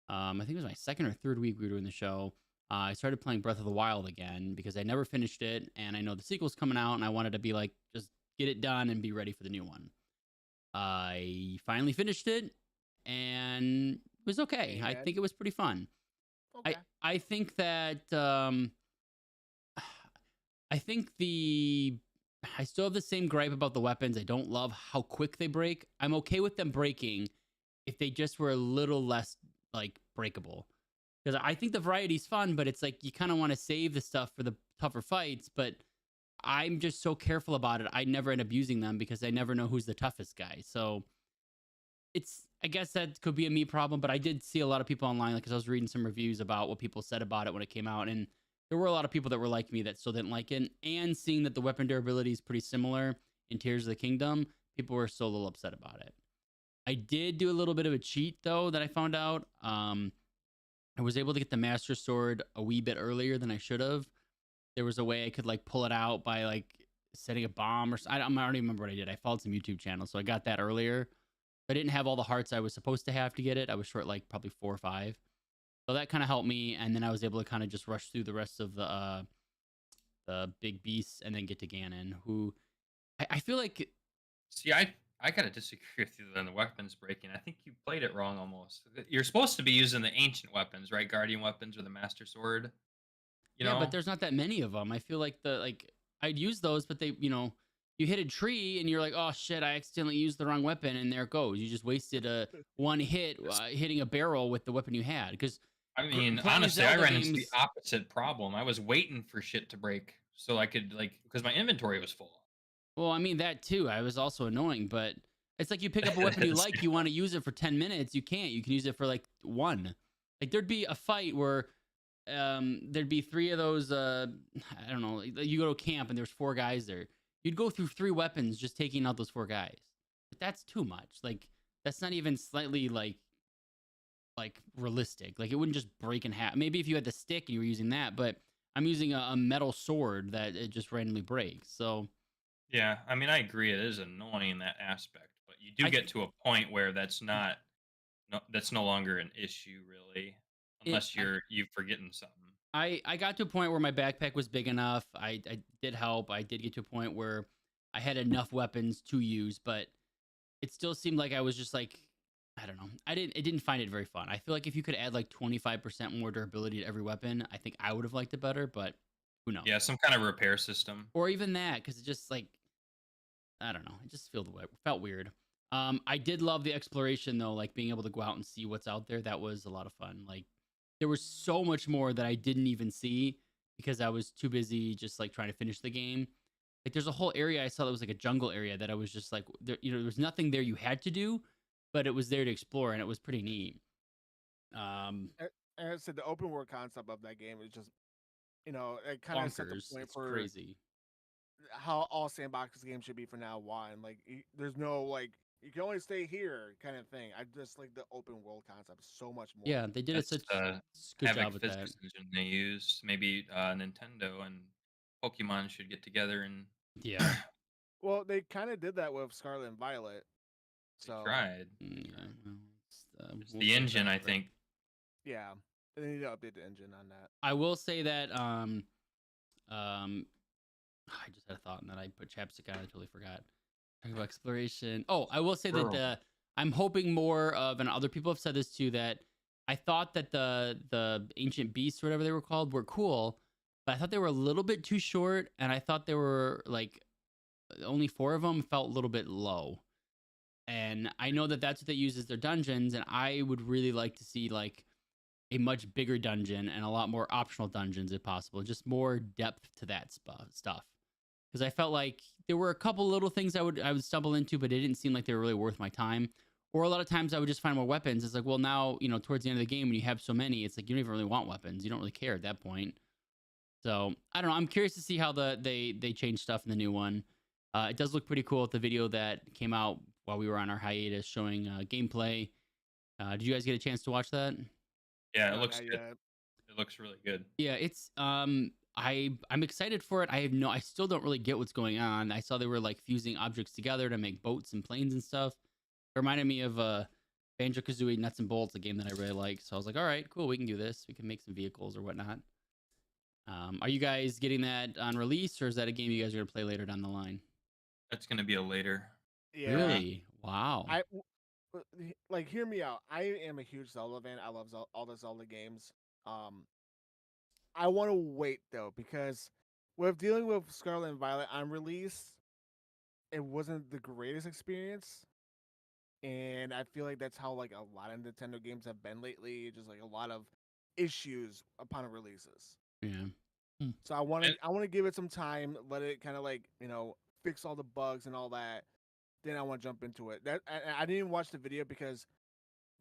I think it was my second or third week we were doing the show. I started playing Breath of the Wild again because I never finished it, and I know the sequel's coming out, and I wanted to be like, just get it done and be ready for the new one. I finally finished it, and it was okay. Ain't I bad. think it was pretty fun. Okay. I think that I think I still have the same gripe about the weapons. I don't love how quick they break. I'm okay with them breaking if they just were a little less like breakable. Because I think the variety's fun, but it's like you kind of want to save the stuff for the tougher fights. But I'm just so careful about it. I never end up using them because I never know who's the toughest guy. So I guess that could be a me problem, but I did see a lot of people online because I was reading some reviews about what people said about it when it came out, and there were a lot of people that were like me that still didn't like it. And seeing that the weapon durability is pretty similar in Tears of the Kingdom, people were still a little upset about it. I did do a little bit of a cheat though that I found out. I was able to get the Master Sword a wee bit earlier than I should have. There was a way I could like pull it out by like setting a bomb or I don't even remember what I did. I followed some YouTube channels, so I got that earlier. I didn't have all the hearts I was supposed to have to get it. I was short like probably 4 or 5. So that kind of helped me, and then I was able to kind of just rush through the rest of the big beasts and then get to Ganon, who I feel like See, I gotta disagree with you on the weapons breaking. I think you played it wrong almost. You're supposed to be using the ancient weapons, right? Guardian weapons or the Master Sword. You yeah, but know, there's not that many of them. I feel like I'd use those, but they you hit a tree and you're like, oh shit, I accidentally used the wrong weapon, and there it goes. You just wasted a one hit hitting a barrel with the weapon you had because. I mean, Playing honestly, I Zelda ran into the games. opposite problem. I was waiting for shit to break so I could like because my inventory was full. Well, I mean that too. I was also annoying, but it's like you pick up a weapon you like, you want to use it for 10 minutes, you can't. You can use it for like 1. Like there'd be a fight where there'd be 3 of those I don't know, like, you go to a camp and there's 4 guys there. You'd go through 3 weapons just taking out those 4 guys. But that's too much. Like that's not even slightly like realistic. Like it wouldn't just break in half. Maybe if you had the stick and you were using that, but I'm using a metal sword that it just randomly breaks. So Yeah, I mean, I agree. It is annoying in that aspect, but you do I get to a point where that's not no, that's no longer an issue, really, it unless you've forgotten something. I got to a point where my backpack was big enough. I did help. I did get to a point where I had enough weapons to use, but it still seemed like I was just like I don't know. It didn't find it very fun. I feel like if you could add like 25% more durability to every weapon, I think I would have liked it better, but who knows? Yeah, some kind of repair system. Or even that cuz it just like I don't know. It just felt weird. I did love the exploration though, like being able to go out and see what's out there. That was a lot of fun. Like there was so much more that I didn't even see because I was too busy just like trying to finish the game. Like there's a whole area I saw that was like a jungle area that I was just like, there was nothing there you had to do, but it was there to explore and it was pretty neat. And I said the open world concept of that game is just, it kind of set the Bonkers. point It's for crazy. how all sandbox games should be from now on. Like, there's no like you can only stay here kind of thing. I just like the open world concept so much more. Yeah, they did That's the good Havoc job with that. physics engine they use. Maybe Nintendo and Pokemon should get together and Yeah. Well, they kind of did that with Scarlet and Violet. they So tried. Yeah. Well, It's we'll the see what engine, that I looks like. think. yeah, they need to update the engine on that. I will say that I just had a thought and then I put chapstick on. I totally forgot. Talking about exploration. Oh, I will say that Squirrel. I'm hoping more of, and other people have said this too, that I thought that the ancient beasts or whatever they were called were cool, but I thought they were a little bit too short, and I thought they were like only 4 of them felt a little bit low. And I know that that's what they use as their dungeons, and I would really like to see like a much bigger dungeon and a lot more optional dungeons if possible, just more depth to that stuff. Because I felt like there were a couple little things I would stumble into, but it didn't seem like they were really worth my time. Or a lot of times I would just find more weapons. It's like, well, now towards the end of the game when you have so many, it's like you don't even really want weapons. You don't really care at that point. So I don't know. I'm curious to see how they change stuff in the new one. It does look pretty cool with the video that came out while we were on our hiatus showing gameplay. Did you guys get a chance to watch that? Yeah, it No, looks not good. yet. It looks really good. Yeah, it's I'm excited for it. I still don't really get what's going on. I saw they were like fusing objects together to make boats and planes and stuff. It reminded me of Banjo Kazooie Nuts and Bolts, a game that I really like. So I was like, all right, cool, we can do this. We can make some vehicles or whatnot. Are you guys getting that on release, or is that a game you guys are gonna play later down the line? That's gonna be a later for Yeah, me. Really? Wow. I like hear me out. I am a huge Zelda fan. I love all the Zelda games. Um, I want to wait though because with dealing with Scarlet and Violet on release, it wasn't the greatest experience, and I feel like that's how like a lot of Nintendo games have been lately. Just like a lot of issues upon releases. Yeah. Hmm. So I want And to I want to give it some time, let it kind of like fix all the bugs and all that. Then I want to jump into it. That I didn't watch the video because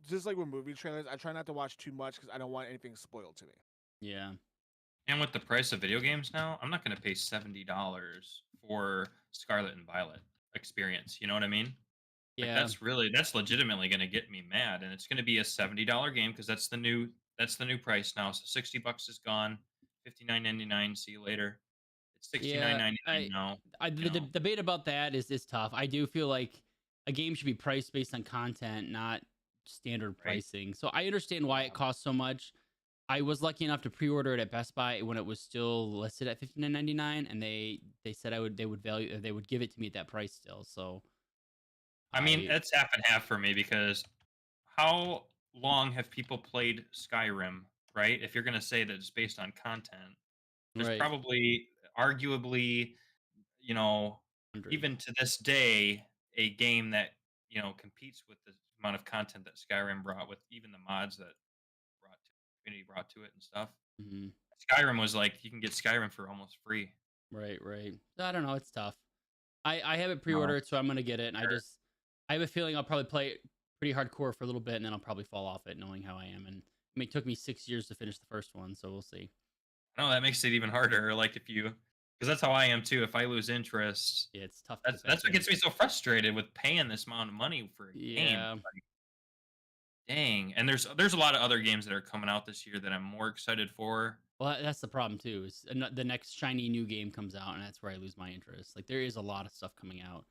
just like with movie trailers, I try not to watch too much because I don't want anything spoiled to me. Yeah. and with the price of video games now, I'm not gonna pay $70 for Scarlet and Violet experience. You know what I mean? Like Yeah. that's legitimately gonna get me mad, and it's gonna be a $70 game because that's the new price now. So $60 is gone. 59.99. See you later. It's sixty nine Yeah. ninety nine I now. I You the know, debate about that is tough. I do feel like a game should be priced based on content, not standard right? pricing. So I understand why it Yeah. costs so much. I was lucky enough to pre-order it at Best Buy when it was still listed at 59.99, and they said they would give it to me at that price still. So I mean, I it's half and half for me because how long have people played Skyrim, right? If you're gonna say that it's based on content, there's right probably arguably, you know, 100. even to this day, a game that, competes with the amount of content that Skyrim brought with even the mods that community brought to it and stuff. Hmm. Skyrim was like you can get Skyrim for almost free. Right. I don't know. It's tough. I have it No, pre-ordered, so I'm gonna get it. And sure. I have a feeling I'll probably play it pretty hardcore for a little bit, and then I'll probably fall off it, knowing how I am. And I mean, it took me 6 years to finish the first one, so we'll see. No, that makes it even harder. Like if you, because that's how I am too. If I lose interest, Yeah, it's tough to that's get back that's what in. gets me so frustrated with paying this amount of money for a game. Yeah. Dang. And there's a lot of other games that are coming out this year that I'm more excited for. Well, that's the problem too. Is the next shiny new game comes out, and that's where I lose my interest. Like there is a lot of stuff coming out.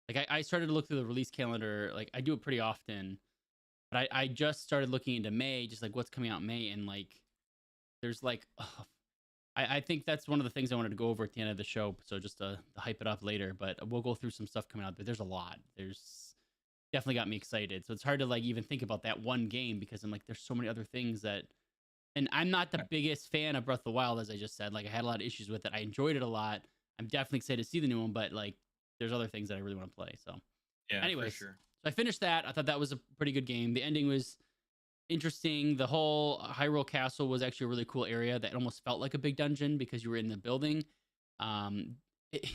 Like I started to look through the release calendar. Like I do it pretty often, but I just started looking into May, just like what's coming out in May, and like there's like I think that's one of the things I wanted to go over at the end of the show. So just to hype it up later, but we'll go through some stuff coming out. But there's a lot. There's definitely got me excited. So it's hard to like even think about that one game because I'm like, there's so many other things that. And I'm not the biggest fan of Breath of the Wild, as I just said. Like I had a lot of issues with it. I enjoyed it a lot. I'm definitely excited to see the new one, but like there's other things that I really want to play. So, Yeah, for anyways, sure. so I finished that. I thought that was a pretty good game. The ending was interesting. The whole Hyrule Castle was actually a really cool area that almost felt like a big dungeon because you were in the building. Um, it,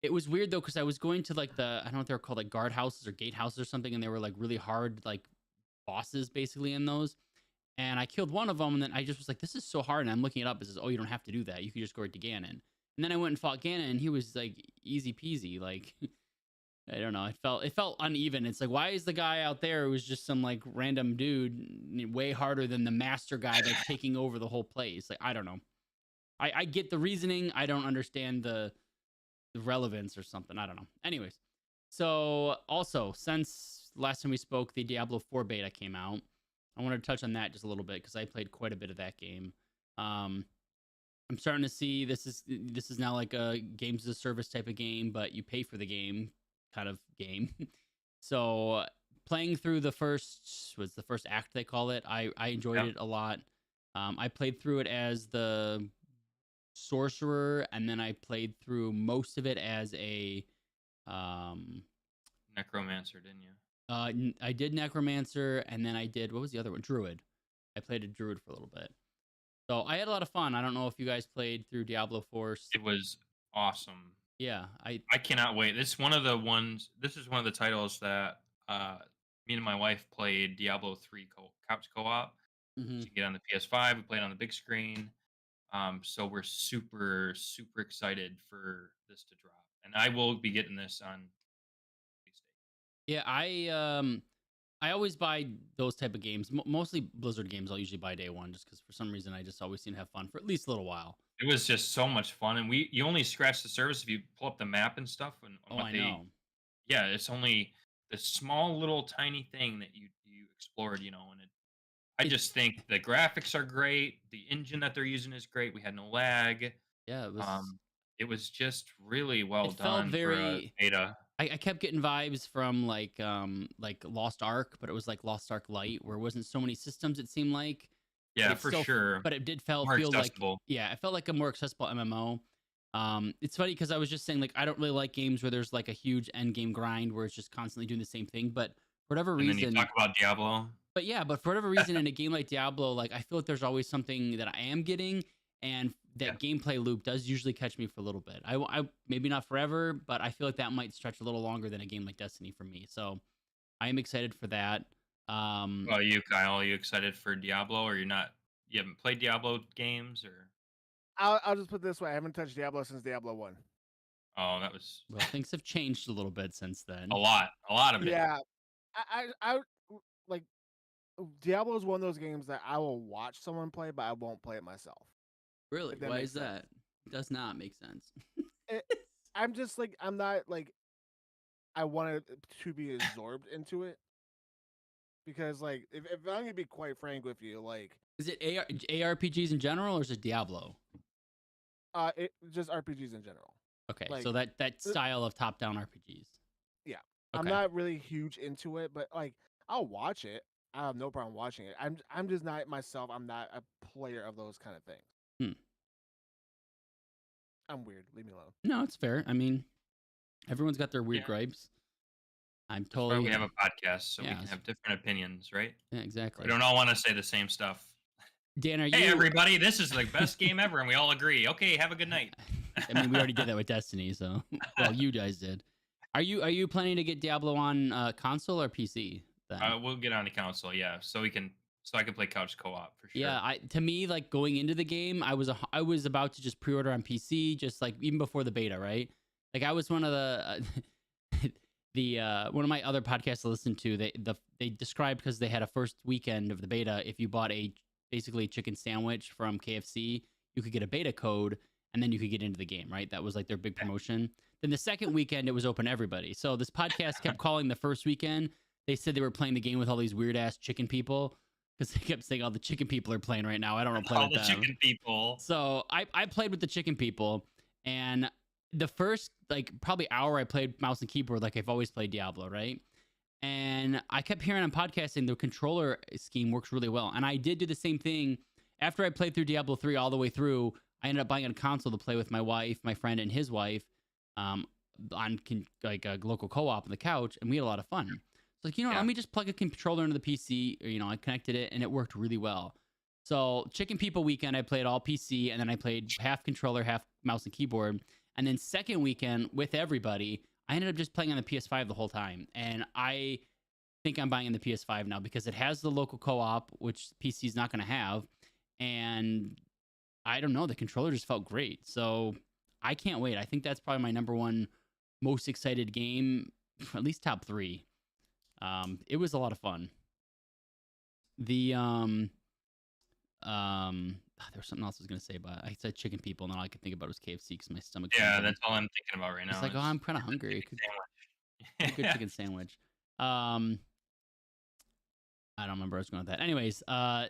it was weird though because I was going to like I don't know what they're called, like guard houses or gate houses or something, and they were like really hard like bosses basically in those. And I killed one of them, and then I just was like, "This is so hard." And I'm looking it up. It says, "Oh, you don't have to do that. You can just go right to Ganon." And then I went and fought Ganon, and he was like easy peasy. Like I don't know. It felt uneven. It's like, why is the guy out there who was just some like random dude way harder than the master guy that's taking over the whole place? Like I don't know. I get the reasoning. I don't understand the relevance or something. I don't know. Anyways, so also since last time we spoke, the Diablo 4 beta came out. I wanted to touch on that just a little bit because I played quite a bit of that game. Um, I'm starting to see this is now like a games as a service type of game, but you pay for the game kind of game. So playing through the first act they call it. I enjoyed Yep. it a lot. I played through it as the sorcerer, and then I played through most of it as a um Necromancer, didn't you? I did necromancer, and then I did, what was the other one? Druid. I played a druid for a little bit. So I had a lot of fun. I don't know if you guys played through Diablo 4. It was awesome. Yeah, I cannot wait. This is one of the ones. This is one of the titles that me and my wife played Diablo 3 couch co-op. mhm. So you get on the PS5. We played on the big screen. So we're super super excited for this to drop, and I will be getting this on release date. Yeah, I always buy those type of games. Mostly Blizzard games I'll usually buy day one just cuz for some reason I just always seem to have fun for at least a little while. It was just so much fun, and you only scratch the surface if you pull up the map and stuff, and on Oh, what I they. know. Yeah, it's only the small little tiny thing that you explored, and I It just think the graphics are great. The engine that they're using is great. We had no lag. yeah, Um, it was just really well it felt done for a very beta. I kept getting vibes from like Lost Ark, but it was like Lost Ark Light, where it wasn't so many systems. It seemed like, but Yeah, it for still, sure. but it did feel More feel like, accessible. yeah, it felt like a more accessible MMO. It's funny because I was just saying like I don't really like games where there's like a huge end game grind where it's just constantly doing the same thing. But for whatever And then you reason, talk about Diablo. but yeah, but for whatever reason in a game like Diablo, like I feel like there's always something that I am getting, and Yeah. that gameplay loop does usually catch me for a little bit. I maybe not forever, but I feel like that might stretch a little longer than a game like Destiny for me. So I am excited for that. Well, you, Kyle, are you excited for Diablo, or you're not? You haven't played Diablo games, or I'll just put it this way: I haven't touched Diablo since Diablo 1. oh, that was Well, things have changed a little bit since then. a lot of it. Yeah, I like Diablo is one of those games that I will watch someone play, but I won't play it myself. Really? If that Why makes is sense. that? Does not make sense. It, I'm just like I'm not like I wanted to be absorbed into it because like if I'm gonna be quite frank with you, like Is it ARPGs in general, or is it Diablo? it just RPGs in general. Okay, Like so that uh, style of top-down RPGs. yeah, I'm Okay. not really huge into it, but like I'll watch it. I have no problem watching it. I'm just not myself. I'm not a player of those kind of things. Hmm. I'm weird. Leave me alone. No, it's fair. I mean, everyone's got their weird Yeah, gripes. I'm that's why we totally have a podcast, so we yeah, can have different opinions, right? yeah, We exactly. don't all want to say the same stuff. Dan, are Hey, you? everybody, this is the best game ever, and we all agree. Okay, have a good night. I mean, we already did that with Destiny, so well, you guys did. Are you planning to get Diablo on console or PC then? We'll get on the console, yeah, so I can play couch co-op for Yeah, sure. to me, like going into the game, I was about to just pre-order on PC, just like even before the beta, right? Like I was one of the one of my other podcasts I listened to. They described because they had a first weekend of the beta. If you bought basically a chicken sandwich from KFC, you could get a beta code, and then you could get into the game, right? That was like their big promotion. Then the second weekend, it was open to everybody. So this podcast kept calling the first weekend. They said they were playing the game with all these weird ass chicken people because they kept saying, "Oh, the chicken people are playing right now. I don't want to play All with the them." chicken people. So I played with the chicken people, and the first like probably hour I played mouse and keyboard like I've always played Diablo, right? And I kept hearing on podcasting the controller scheme works really well, and I did do the same thing after I played through Diablo 3 all the way through. I ended up buying a console to play with my wife, my friend, and his wife, um, on like a local co-op on the couch, and we had a lot of fun. Like, Yeah. let me just plug a controller into the PC. Or, I connected it and it worked really well. So Chicken People weekend, I played all PC, and then I played half controller, half mouse and keyboard. And then second weekend with everybody, I ended up just playing on the PS5 the whole time. And I think I'm buying in the PS5 now because it has the local co-op, which PC is not going to have. And I don't know, the controller just felt great. So I can't wait. I think that's probably my number one most excited game, at least top 3. It was a lot of fun. The there was something else I was gonna say, but I said Chicken People, and all I could think about was KFC because my stomach. Yeah, that's all I'm thinking about right It's now. like, oh, I'm kind of hungry. It could be a good chicken sandwich. I don't remember where I was going with that. Anyways, the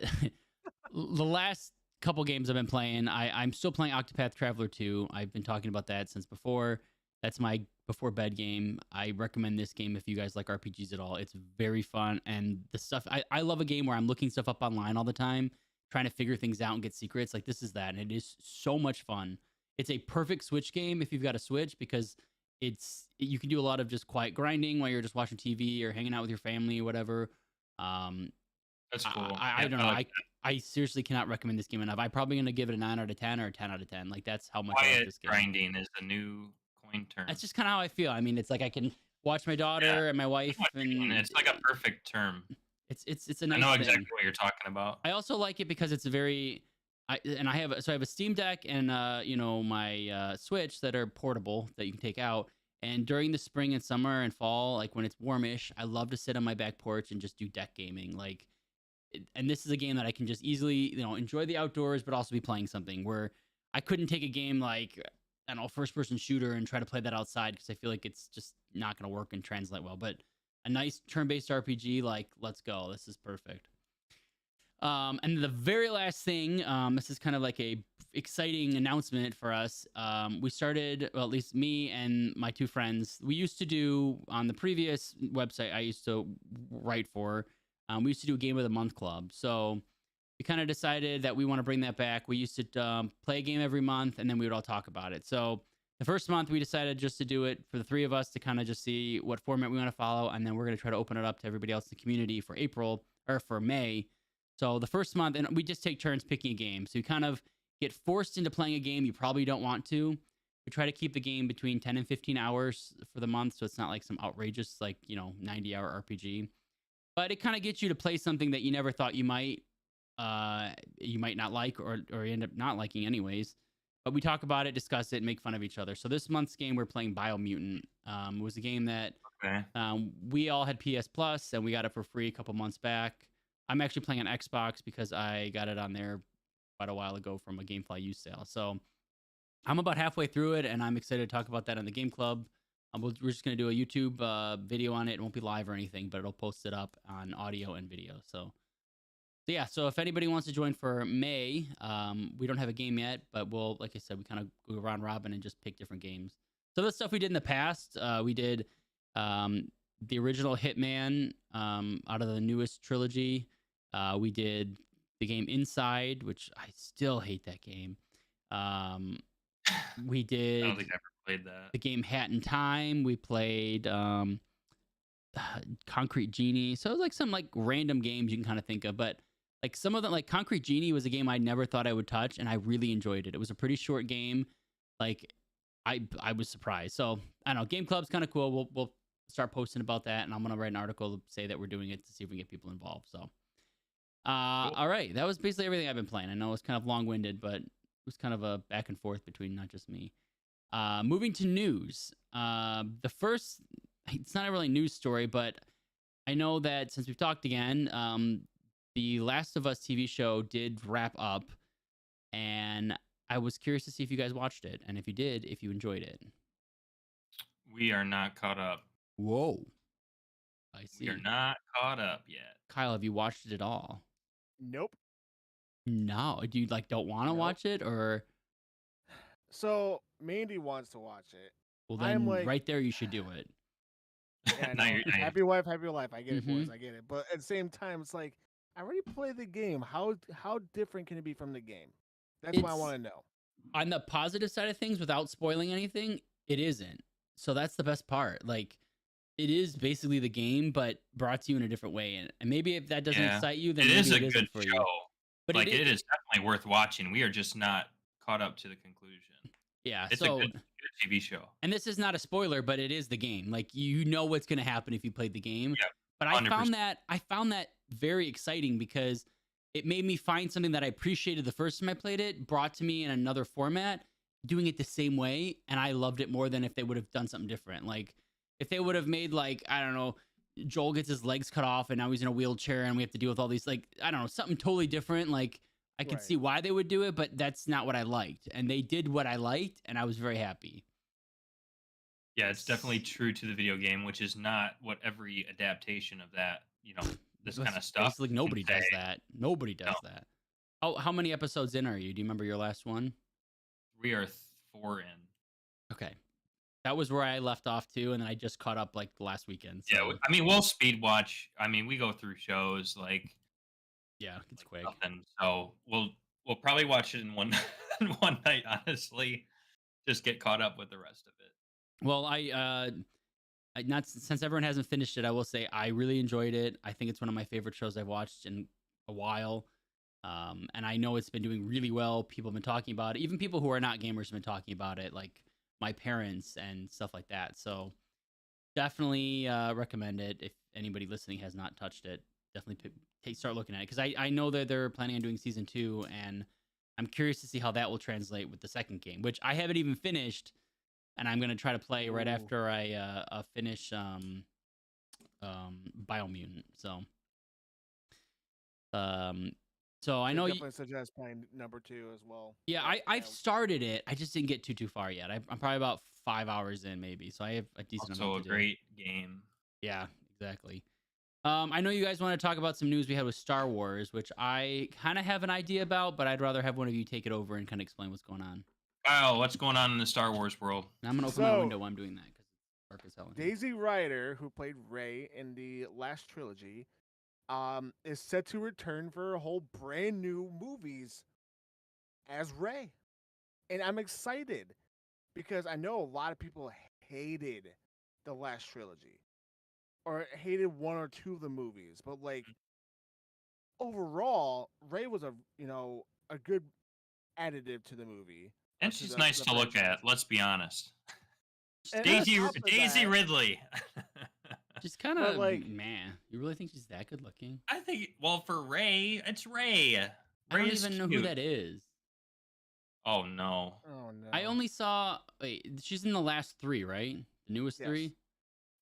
last couple games I've been playing, I'm still playing Octopath Traveler 2. I've been talking about that since before. That's my before bed game. I recommend this game if you guys like RPGs at all. It's very fun, and the stuff I love a game where I'm looking stuff up online all the time, trying to figure things out and get secrets. Like, this is that, and it is so much fun. It's a perfect Switch game if you've got a Switch because you can do a lot of just quiet grinding while you're just watching TV or hanging out with your family or whatever. That's cool. I don't know. I seriously cannot recommend this game enough. I'm probably gonna give it a 9 out of 10 or a 10 out of 10. Like, that's how much I like Quiet this game. grinding is a new coin term. That's just kind of how I feel. I mean, it's like I can watch my daughter and my wife, and it's like a perfect term. It's a nice I know thing. exactly what you're talking about. I also like it because it's a very I have a Steam Deck and my Switch that are portable that you can take out. And during the spring and summer and fall, like when it's warmish, I love to sit on my back porch and just do deck gaming. And this is a game that I can just easily, enjoy the outdoors, but also be playing something where I couldn't take a game like, I don't know, first-person shooter and try to play that outside because I feel like it's just not going to work and translate well. But a nice turn-based RPG, like, let's go. This is perfect. And the very last thing, this is kind of like a exciting announcement for us. We started, well, at least me and my 2 friends, we used to do on the previous website I used to write for, we used to do a game of the month club. So we kind of decided that we want to bring that back. We used to play a game every month, and then we would all talk about it. So the first month we decided just to do it for the 3 of us to kind of just see what format we want to follow, and then we're going to try to open it up to everybody else in the community for May. So the first month, and we just take turns picking a game. So you kind of get forced into playing a game you probably don't want to. We try to keep the game between 10 and 15 hours for the month, so it's not like some outrageous, 90-hour RPG. But it kind of gets you to play something that you never thought you might not like or end up not liking anyways. But we talk about it, discuss it, and make fun of each other. So this month's game, we're playing Biomutant. It was a game that we all had PS Plus, and we got it for free a couple months back. I'm actually playing on Xbox because I got it on there quite a while ago from a GameFly used sale. So I'm about halfway through it, and I'm excited to talk about that on the Game Club. We're just going to do a YouTube video on it. It won't be live or anything, but it'll post it up on audio and video. So yeah, so if anybody wants to join for May, we don't have a game yet, but we'll, like I said, we kind of go round robin and just pick different games. So the stuff we did in the past, we did the original Hitman out of the newest trilogy. We did the game Inside, which I still hate that game. We did. I don't think I ever played that. The game Hat in Time. We played Concrete Genie. So it was like some random games you can kind of think of, but some of them, like Concrete Genie was a game I never thought I would touch, and I really enjoyed it. It was a pretty short game. I was surprised. So I don't know. Game Club's kind of cool. We'll start posting about that, and I'm gonna write an article to say that we're doing it to see if we can get people involved. So. Cool. All right. That was basically everything I've been playing. I know it's kind of long-winded, but it was kind of a back and forth between not just me. Moving to news. The first, it's not a really news story, but I know that since we've talked again, the Last of Us TV show did wrap up, and I was curious to see if you guys watched it, and if you did, if you enjoyed it. We are not caught up. Whoa. I see. We are not caught up yet. Kyle, have you watched it at all? Nope. No. Do you don't want to watch it, or? So Mandy wants to watch it. Well, then right there, you should do it. Yeah, happy wife, happy life. I get it, boys. I get it. But at the same time, it's like I already played the game. How different can it be from the game? That's what I want to know. On the positive side of things, without spoiling anything, it isn't. So that's the best part. it is basically the game, but brought to you in a different way. And maybe if that doesn't Yeah, excite you, then it is maybe a it good isn't for show. you. But Like, it is definitely worth watching. We are just not caught up to the conclusion. yeah. It's a So, good TV show. and this is not a spoiler, but it is the game. Like you know what's going to happen if you played the game. Yep, But 100%. I found that very exciting because it made me find something that I appreciated the first time I played it, brought to me in another format, doing it the same way, and I loved it more than if they would have done something different. Like if they would have made like I don't know, Joel gets his legs cut off and now he's in a wheelchair and we have to deal with all these like I don't know, something totally different. Like I could see Right. why they would do it, but that's not what I liked. And they did what I liked, and I was very happy. Yeah, it's definitely true to the video game, which is not what every adaptation of that, this kind of stuff Basically, can nobody say. does that. Nobody No, does that. How many episodes in are you? Do you remember your last one? we are 4 in. Okay, that was where I left off too, and then I just caught up like last weekend. Yeah, So I mean, we'll speed watch. I mean, we go through shows yeah, it's like quick. nothing. So we'll probably watch it in one in one night. Honestly, just get caught up with the rest of it. Well, not since everyone hasn't finished it, I will say I really enjoyed it. I think it's one of my favorite shows I've watched in a while. And I know it's been doing really well. People have been talking about it. Even people who are not gamers have been talking about it, like my parents and stuff like that. So definitely recommend it if anybody listening has not touched it. Definitely start looking at it because I know that they're planning on doing season 2, and I'm curious to see how that will translate with the second game, which I haven't even finished, and I'm gonna try to play right Ooh. after I finish Biomutant. Um, so I So know definitely suggest playing number 2 as well. yeah, I've started it. I just didn't get too far yet. I'm probably about 5 hours in, maybe. So I have a decent Also, amount a to do. great game. Yeah, exactly. I know you guys want to talk about some news we had with Star Wars, which I kind of have an idea about, but I'd rather have one of you take it over and kind of explain what's going on. Wow, what's going on in the Star Wars world? And I'm gonna open my window while I'm doing that because it's dark as hell. In here. Daisy Ryder, who played Rey in the last trilogy, is set to return for a whole brand new movies as Rey, and I'm excited because I know a lot of people hated the last trilogy or hated one or two of the movies, but like overall, Rey was a good additive to the movie. And to she's nice the to look franchise. at. Let's be honest. And on Daisy top of Daisy that- Ridley. She's kind But, of like- man. You really think she's that good looking? I think. Well, for Ray, it's Ray. I don't Ray is even know who cute. that is. Oh no. Oh no! I only saw. Wait, she's in the last 3, right? The newest Yes. 3.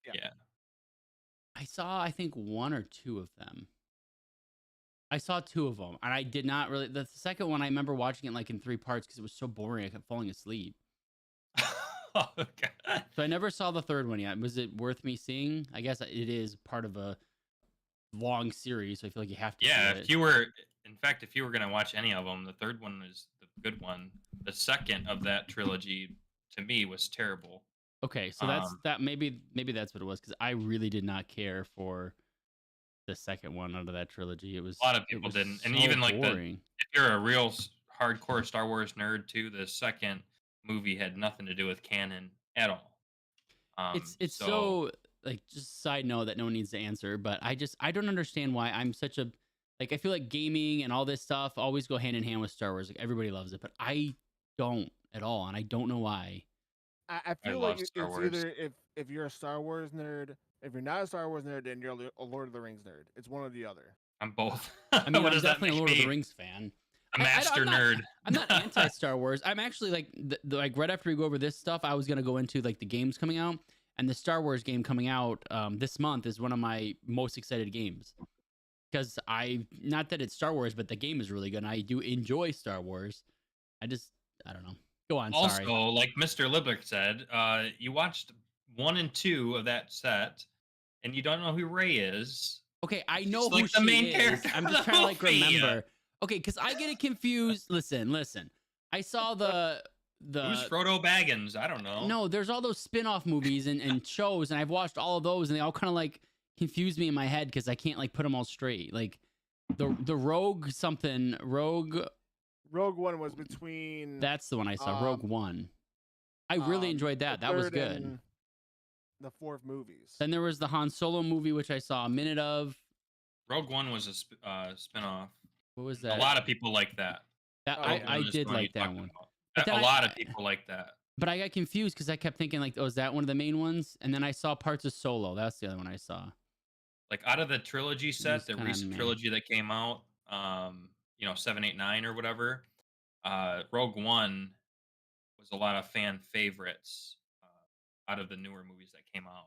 Yeah. Yeah. I saw, I think, 1 or 2 of them. I saw 2 of them, and I did not really. The second one, I remember watching it like in 3 parts because it was so boring. I kept falling asleep. Oh god. So I never saw the third one yet. Was it worth me seeing? I guess it is part of a long series, so I feel like you have to. Yeah, see if it. you were, in fact, if you were gonna watch any of them, the third one is the good one. The second of that trilogy, to me, was terrible. Okay, so that's Um, that. Maybe that's what it was because I really did not care for the second one out of that trilogy. It was A lot of it people was didn't, and so even like boring. if you're a real hardcore Star Wars nerd too, the second movie had nothing to do with canon at all. It's so like just side note that no one needs to answer, but I don't understand why I'm such a like I feel like gaming and all this stuff always go hand in hand with Star Wars. Like everybody loves it, but I don't at all, and I don't know why. I feel love like it's Star Wars. either if you're a Star Wars nerd, if you're not a Star Wars nerd, then you're a Lord of the Rings nerd. It's one or the other. I'm both. I mean, What I'm does that definitely a make Lord of the me? Rings fan. A master I'm not, nerd. I'm not anti Star Wars. I'm actually like like right after we go over this stuff, I was gonna go into like the games coming out, and the Star Wars game coming out this month is one of my most excited games because I not that it's Star Wars, but the game is really good. And I do enjoy Star Wars. I don't know. Go on. Also, Sorry. like Mr. Libick said, you watched 1 and 2 of that set, and you don't know who Ray is. Okay, I She's know who like the she main is. character I'm of just the trying to like movie. remember. Okay, because I get it confused. Listen. I saw the Who's Frodo Baggins? I don't know. no. There's all those spin-off movies and shows, and I've watched all of those, and they all kind of like confuse me in my head because I can't like put them all straight. Like the Rogue something Rogue. Rogue One was between That's the one I saw. Rogue One. I really enjoyed that. the That was third good. and- the fourth movies. Then there was the Han Solo movie, which I saw a minute of. Rogue One was a spin-off. What was A that? lot of people like that. That Oh I Rogue yeah. I One is the did one you like that talked one, about. but then A lot of people like that. but I got confused because I kept thinking like, oh, is that one of the main ones? And then I saw parts of Solo. That's the other one I saw. Like out of the trilogy It set, was the kind of recent meh. trilogy that came out, 7, 8, 9 or whatever, Rogue One was a lot of fan favorites out of the newer movies that came out.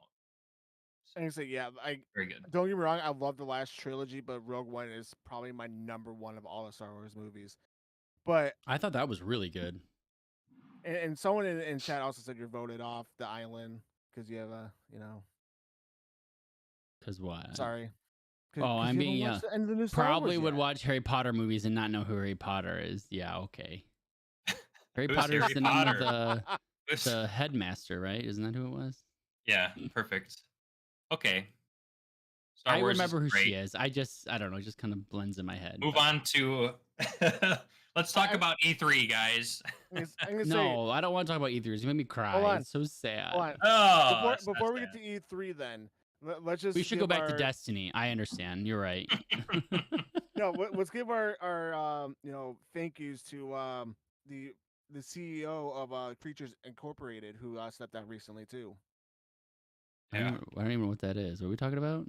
I can say yeah. I Very good. don't get me wrong. I love the last trilogy, but Rogue One is probably my number one of all the Star Wars movies. But I thought that was really good. and someone in chat also said you're voted off the island because you have a Cause what? sorry. Oh, I You mean, haven't yeah, watched the end of the new Star probably Wars would yet. watch Harry Potter movies and not know who Harry Potter is. Yeah, okay. Harry Who's Potter is Harry the name of Potter? the headmaster, right? Isn't that who it was? Yeah, perfect. Okay. Star I Wars is remember who she great. is. I don't know. It just kind of blends in my head. Move but- on to let's talk about E3, guys. I'm gonna say No, I don't want to talk about E3s. You made me cry. Hold on. It's so sad. hold on. Oh, Before we get to E3, then let's just We should give go back to our- Destiny. I understand. You're right. No, let's give our thank yous to the CEO of Creatures Incorporated who stepped down recently too. Yeah. I don't even know what that is. What are we talking about?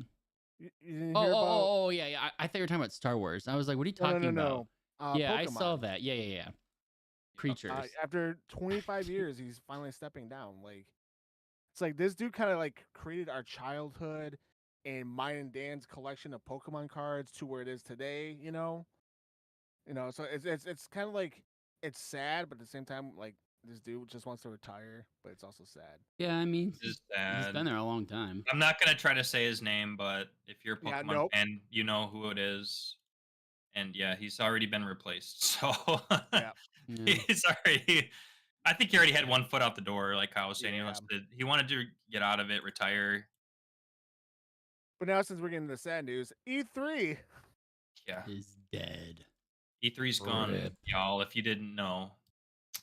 You didn't Oh, hear about? oh, yeah, yeah. I thought you were talking about Star Wars. I was like, what are you talking about? Yeah, I saw Pokemon. that. Yeah. Creatures. After 25 years, he's finally stepping down. Like, it's like this dude kind of like created our childhood and mine and Dan's collection of Pokemon cards to where it is today. So it's kind of like it's sad, but at the same time, like this dude just wants to retire, but it's also sad. Yeah, I mean, This is he's sad. been there a long time. I'm not gonna try to say his name, but if you're a Yeah, Pokemon nope. fan, you know who it is. And yeah, he's already been replaced. So Yeah. Yeah. he's already. I think he already had one foot out the door, like Kyle was saying. Yeah. He wanted to get out of it, retire. But now since we're getting the sad news, E3. Yeah, Is dead. E3's gone, Rip. y'all. If you didn't know,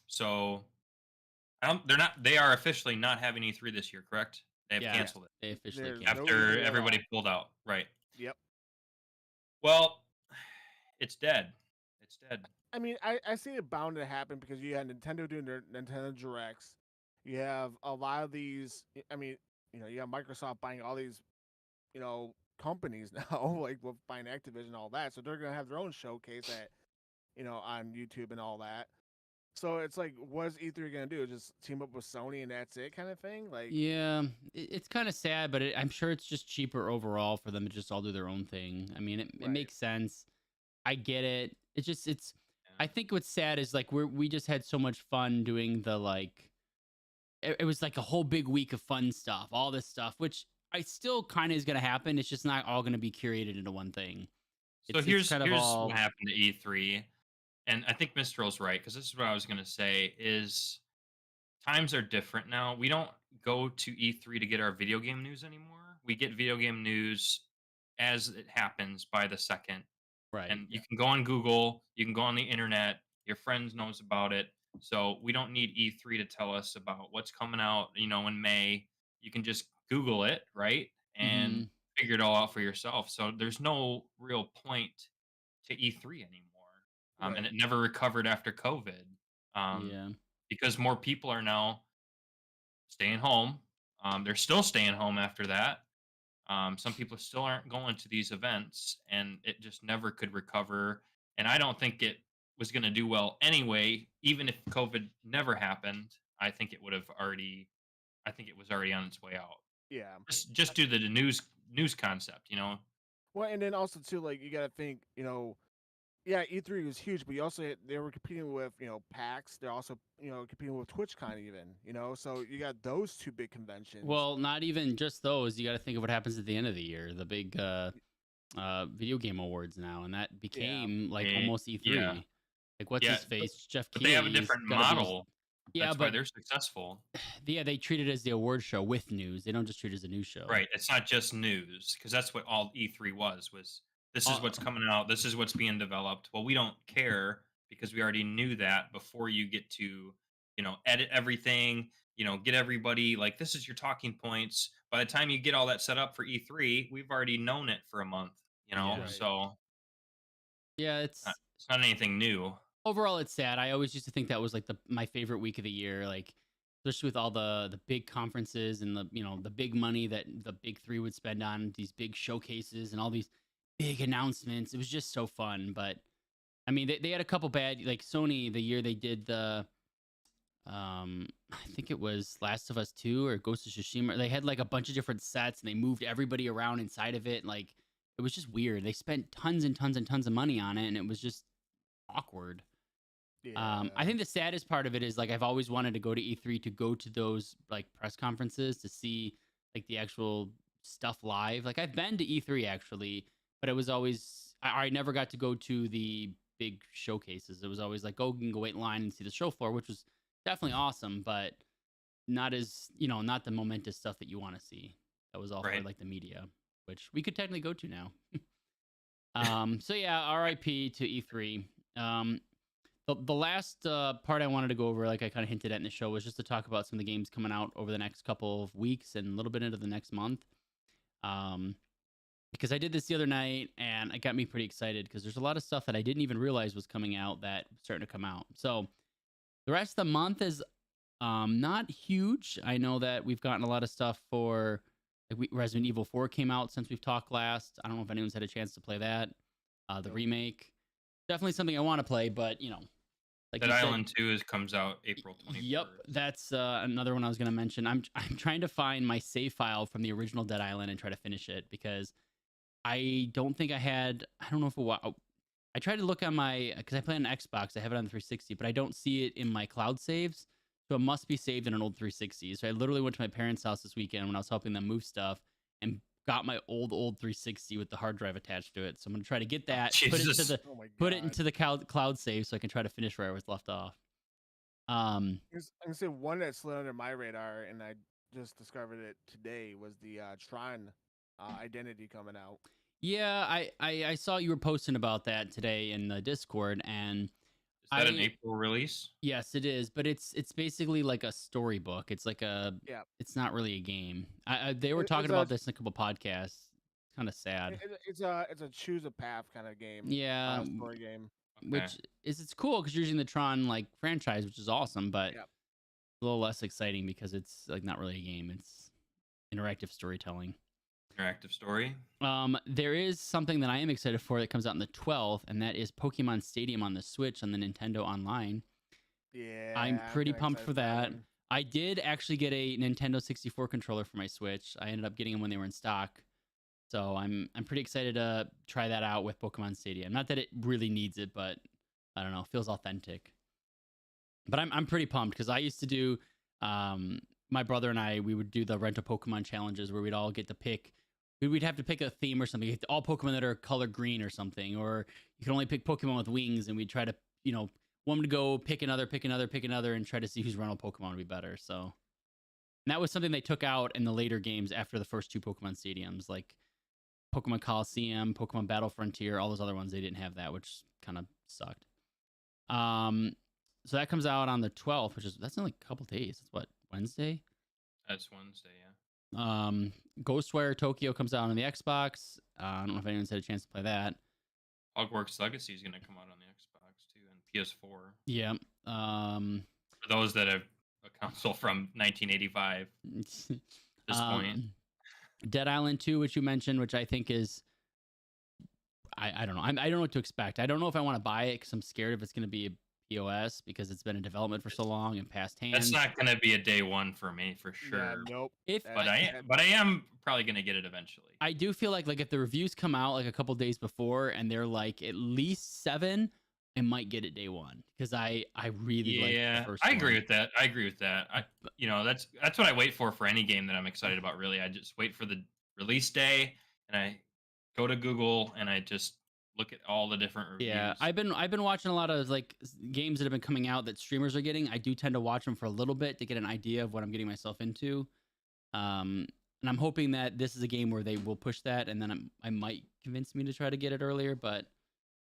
so they're not. They are officially not having E3 this year, correct? They have Yeah. canceled it They officially There's canceled. no after E3 at everybody all. pulled out. Right. Yep. Well, it's dead. It's dead. I mean, I see it bound to happen because you had Nintendo doing their Nintendo Directs. You have a lot of these. I mean, you have Microsoft buying all these, companies now, like with buying Activision and all that. So they're gonna have their own showcase on YouTube and all that. So it's like, what is E3 gonna do? Just team up with Sony and that's it, kind of thing? Like, Yeah, it's kind of sad, but I'm sure it's just cheaper overall for them to just all do their own thing. I mean, it Right. makes sense. I get it. It's just Yeah. I think what's sad is like we just had so much fun doing the like. It was like a whole big week of fun stuff, all this stuff, which I still kind of is gonna happen. It's just not all gonna be curated into one thing. So It's here's kind of all. what happened to E3, and I think Mistral's right because this is what I was gonna say: is times are different now. We don't go to E3 to get our video game news anymore. We get video game news as it happens by the second. Right. And you can go on Google, you can go on the internet, your friends knows about it. So we don't need E3 to tell us about what's coming out, in May. You can just Google it, right? And Mhm. figure it all out for yourself. So there's no real point to E3 anymore. And Right. it never recovered after COVID. Yeah. Because more people are now staying home. They're still staying home after that. Some people still aren't going to these events, and it just never could recover. And I don't think it was going to do well anyway. Even if COVID never happened, I think it would have already. I think it was already on its way out. yeah. Just due to the news concept. Well, and then also too, like you gotta think, yeah, E3 was huge, but they were competing with PAX. They're also competing with TwitchCon even. So you got those two big conventions. Well, not even just those. You got to think of what happens at the end of the year. The big video game awards now, and that became like Yeah. almost E3. Yeah. Like what's Yeah, his face, Jeff but Keighley. they have a different model. Yeah, That's why but they're successful. yeah, they treat it as the award show with news. They don't just treat it as a news show. Right. It's not just news because that's what all E3 was this is what's Uh, coming out. This is what's being developed. Well, we don't care because we already knew that before you get to edit everything, get everybody like this is your talking points. By the time you get all that set up for E3, we've already known it for a month, Yeah. Right. so Yeah, it's not anything new. overall it's sad. I always used to think that was like my favorite week of the year, like especially with all the big conferences and the big money that the big three would spend on these big showcases and all these big announcements. It was just so fun. But I mean, they had a couple bad, like Sony, the year they did the I think it was Last of Us 2 or Ghost of Tsushima. They had like a bunch of different sets and they moved everybody around inside of it. Like it was just weird. They spent tons and tons and tons of money on it and it was just awkward. Yeah. I think the saddest part of it is like I've always wanted to go to E3 to go to those like press conferences to see like the actual stuff live. Like I've been to E3 actually, but it was always I never got to go to the big showcases. It was always like, oh, you can go wait in line and see the show floor, which was definitely awesome, but not as not the momentous stuff that you want to see. That was all for Right. like the media, which we could technically go to now. So yeah, RIP to E3. The last part I wanted to go over, like I kind of hinted at in the show, was just to talk about some of the games coming out over the next couple of weeks and a little bit into the next month. Because I did this the other night and it got me pretty excited because there's a lot of stuff that I didn't even realize was coming out that starting to come out. So the rest of the month is not huge. I know that we've gotten a lot of stuff for like Resident Evil 4 came out since we've talked last. I don't know if anyone's had a chance to play that. The remake. Definitely something I want to play, but like Dead you said, Island 2 comes out April 21st. Yep, that's another one I was going to mention. I'm trying to find my save file from the original Dead Island and try to finish it because I don't think I had. I don't know if I tried to look on my because I play on an Xbox. I have it on the 360, but I don't see it in my cloud saves. So it must be saved in an old 360. So I literally went to my parents' house this weekend when I was helping them move stuff and got my old 360 with the hard drive attached to it. So I'm gonna try to get that, put it into Jesus. the Oh my put it God. into the cloud save so I can try to finish where I was left off. I'm gonna say one that slid under my radar, and I just discovered it today, was the Tron Identity coming out. Yeah, I saw you were posting about that today in the Discord, and Is that an I April release? yes, it is, but it's basically like a storybook. It's like Yeah, it's not really a game. They were talking it's about this in a couple podcasts. It's kind of sad. it's a choose a path kind of game. Yeah, Story game. Okay. which is it's cool because you're using the Tron like franchise, which is awesome, but Yeah. a little less exciting because it's like not really a game. It's interactive storytelling. Interactive story. There is something that I am excited for that comes out on the 12th, and that is Pokemon Stadium on the Switch on the Nintendo Online. Yeah, I'm pretty kinda pumped excited for that. one. I did actually get a Nintendo 64 controller for my Switch. I ended up getting them when they were in stock. So I'm pretty excited to try that out with Pokemon Stadium. Not that it really needs it, but I don't know, it feels authentic. But I'm pretty pumped because I used to do my brother and I, we would do the rental Pokemon challenges where we'd all get to pick. We'd have to pick a theme or something. All Pokemon that are color green or something, or you can only pick Pokemon with wings, and we'd try to, want to go pick another, and try to see whose rental Pokemon would be better. So and that was something they took out in the later games after the first two Pokemon stadiums, like Pokemon Coliseum, Pokemon Battle Frontier, all those other ones. They didn't have that, which kind of sucked. So that comes out on the 12th, that's in like a couple days. It's what, Wednesday? That's Wednesday, yeah. Ghostwire Tokyo comes out on the Xbox. I don't know if anyone's had a chance to play that. Hogwarts Legacy is going to come out on the Xbox too and PS4. Yeah. For those that have a console from 1985 at this point. Dead Island 2, which you mentioned, which I think is, I don't know. I don't know what to expect. I don't know if I want to buy it because I'm scared if it's going to be a POS because it's been in development for so long and past hands. That's not going to be a day one for me for sure. Yeah, nope. But I am probably going to get it eventually. I do feel like if the reviews come out like a couple days before and they're like at least 7, I might get it day one because I really like the first I one. agree with that. That's what I wait for any game that I'm excited about. Really, I just wait for the release day and I go to Google and I just look at all the different reviews. Yeah, I've been watching a lot of like games that have been coming out that streamers are getting. I do tend to watch them for a little bit to get an idea of what I'm getting myself into. And I'm hoping that this is a game where they will push that, and then I might convince me to try to get it earlier. But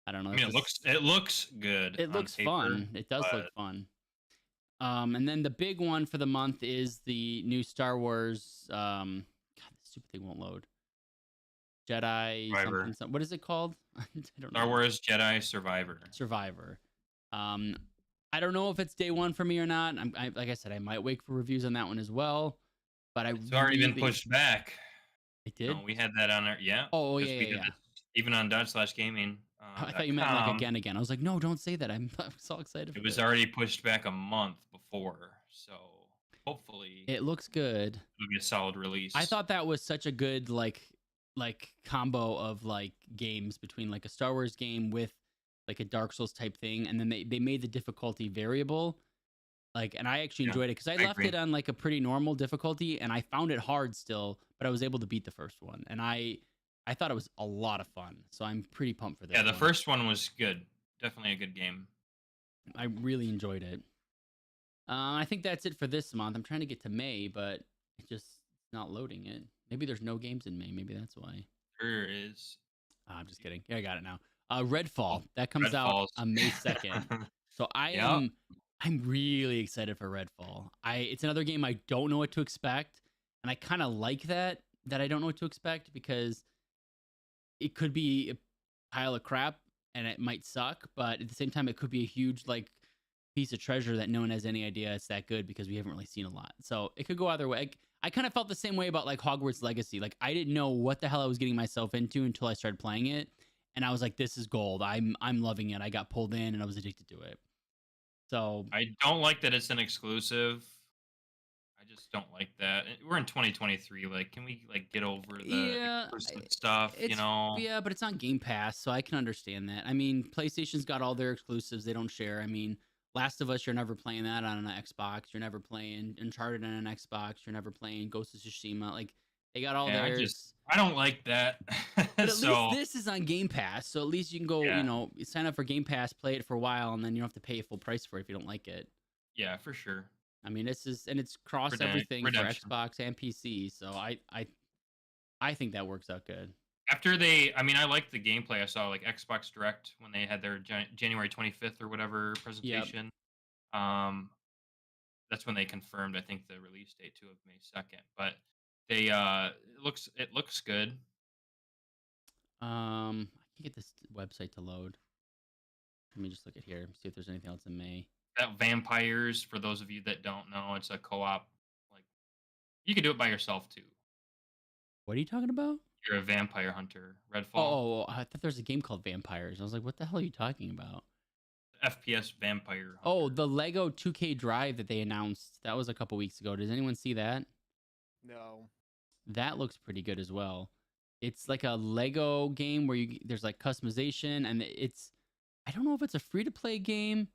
I don't know. I mean, it looks good. It looks paper, fun. It does look fun. And then the big one for the month is the new Star Wars. God, the stupid thing won't load. Jedi Survivor. something. What is it called? I don't Star know. Wars Jedi Survivor. Survivor. Um, I don't know if it's day one for me or not. Like I said, I might wait for reviews on that one as well. But I It's already been really, pushed back. it You know, did. we had that on our yeah, Oh yeah, because we yeah, did yeah. this even on dotSlashGaming I thought dot you meant like com. again. I was like, no, don't say that. I'm so excited It for was this. already pushed back a month before, so hopefully It looks good. it'll be a solid I release. thought that was such a good like combo of like games between like a Star Wars game with like a Dark Souls type thing, and then they made the difficulty variable. Like, and I actually Yeah, enjoyed it because I I left it agree. on like a pretty normal difficulty, and I found it hard still, but I was able to beat the first one, and I thought it was a lot of fun. So I'm pretty pumped for Yeah, this the one. first one was good. Definitely a good game. I really enjoyed it. I think that's it for this month. I'm trying to get to May, but it just not loading it. Maybe there's no games in May. Maybe that's why. There is I'm just kidding. Yeah, I got it now. oh, Redfall that comes Red out Falls. on May 2nd. So Yep. I'm really excited for Redfall. It's another game I don't know what to expect, and I kind of like that I don't know what to expect because it could be a pile of crap and it might suck, but at the same time it could be a huge like piece of treasure that no one has any idea it's that good because we haven't really seen a lot. So it could go either way. I kind of felt the same way about like Hogwarts Legacy. Like I didn't know what the hell I was getting myself into until I started playing it, and I was like, "This is gold. I'm loving it." I got pulled in and I was addicted to it. So I don't like that it's an exclusive. I just don't like that. We're in 2023. Like, can we like get over the yeah, exclusive stuff? You it's know? yeah, but it's on Game Pass, so I can understand that. I mean, PlayStation's got all their exclusives; they don't share. I mean, Last of Us, you're never playing that on an Xbox. You're never playing Uncharted on an Xbox. You're never playing Ghost of Tsushima. Like they got all Yeah, theirs. I don't like that. But at least So this is on Game Pass, so at least you can go, yeah, sign up for Game Pass, play it for a while, and then you don't have to pay a full price for it if you don't like it. yeah, for sure. I mean, and it's cross everything for Redemption. Xbox and PC, so I think that works out good. After I mean, I liked the gameplay. I saw like Xbox Direct when they had their January 25th or whatever Yep. presentation. Um, that's when they confirmed, I think, the release date too of May 2nd. But they it looks good. I can get this website to load. Let me just look at here, see if there's anything else in May. That Vampires, for those of you that don't know, it's a co-op. Like you can do it by yourself too. What are you talking about? You're a vampire hunter. Redfall, I thought there's a game called Vampires. I was like, what the hell are you talking about? FPS vampire Oh, hunter. the Lego 2K Drive that they announced. That was a couple weeks ago. Does anyone see that? No. That looks pretty good as well. It's like a Lego game where there's like customization, and I don't know if it's a free to play game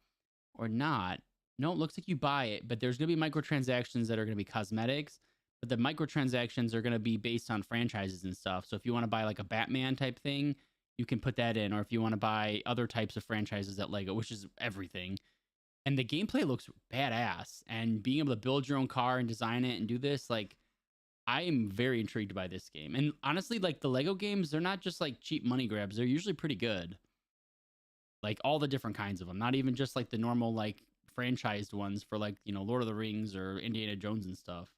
or not. No, it looks like you buy it, but there's going to be microtransactions that are going to be cosmetics, but the microtransactions are going to be based on franchises and stuff. So if you want to buy like a Batman type thing, you can put that in, or if you want to buy other types of franchises at Lego, which is everything. And the gameplay looks badass, and being able to build your own car and design it and do this, like I am very intrigued by this game. And honestly, like the Lego games, they're not just like cheap money grabs. They're usually pretty good. Like all the different kinds of them, not even just like the normal like franchised ones for like, Lord of the Rings or Indiana Jones and stuff.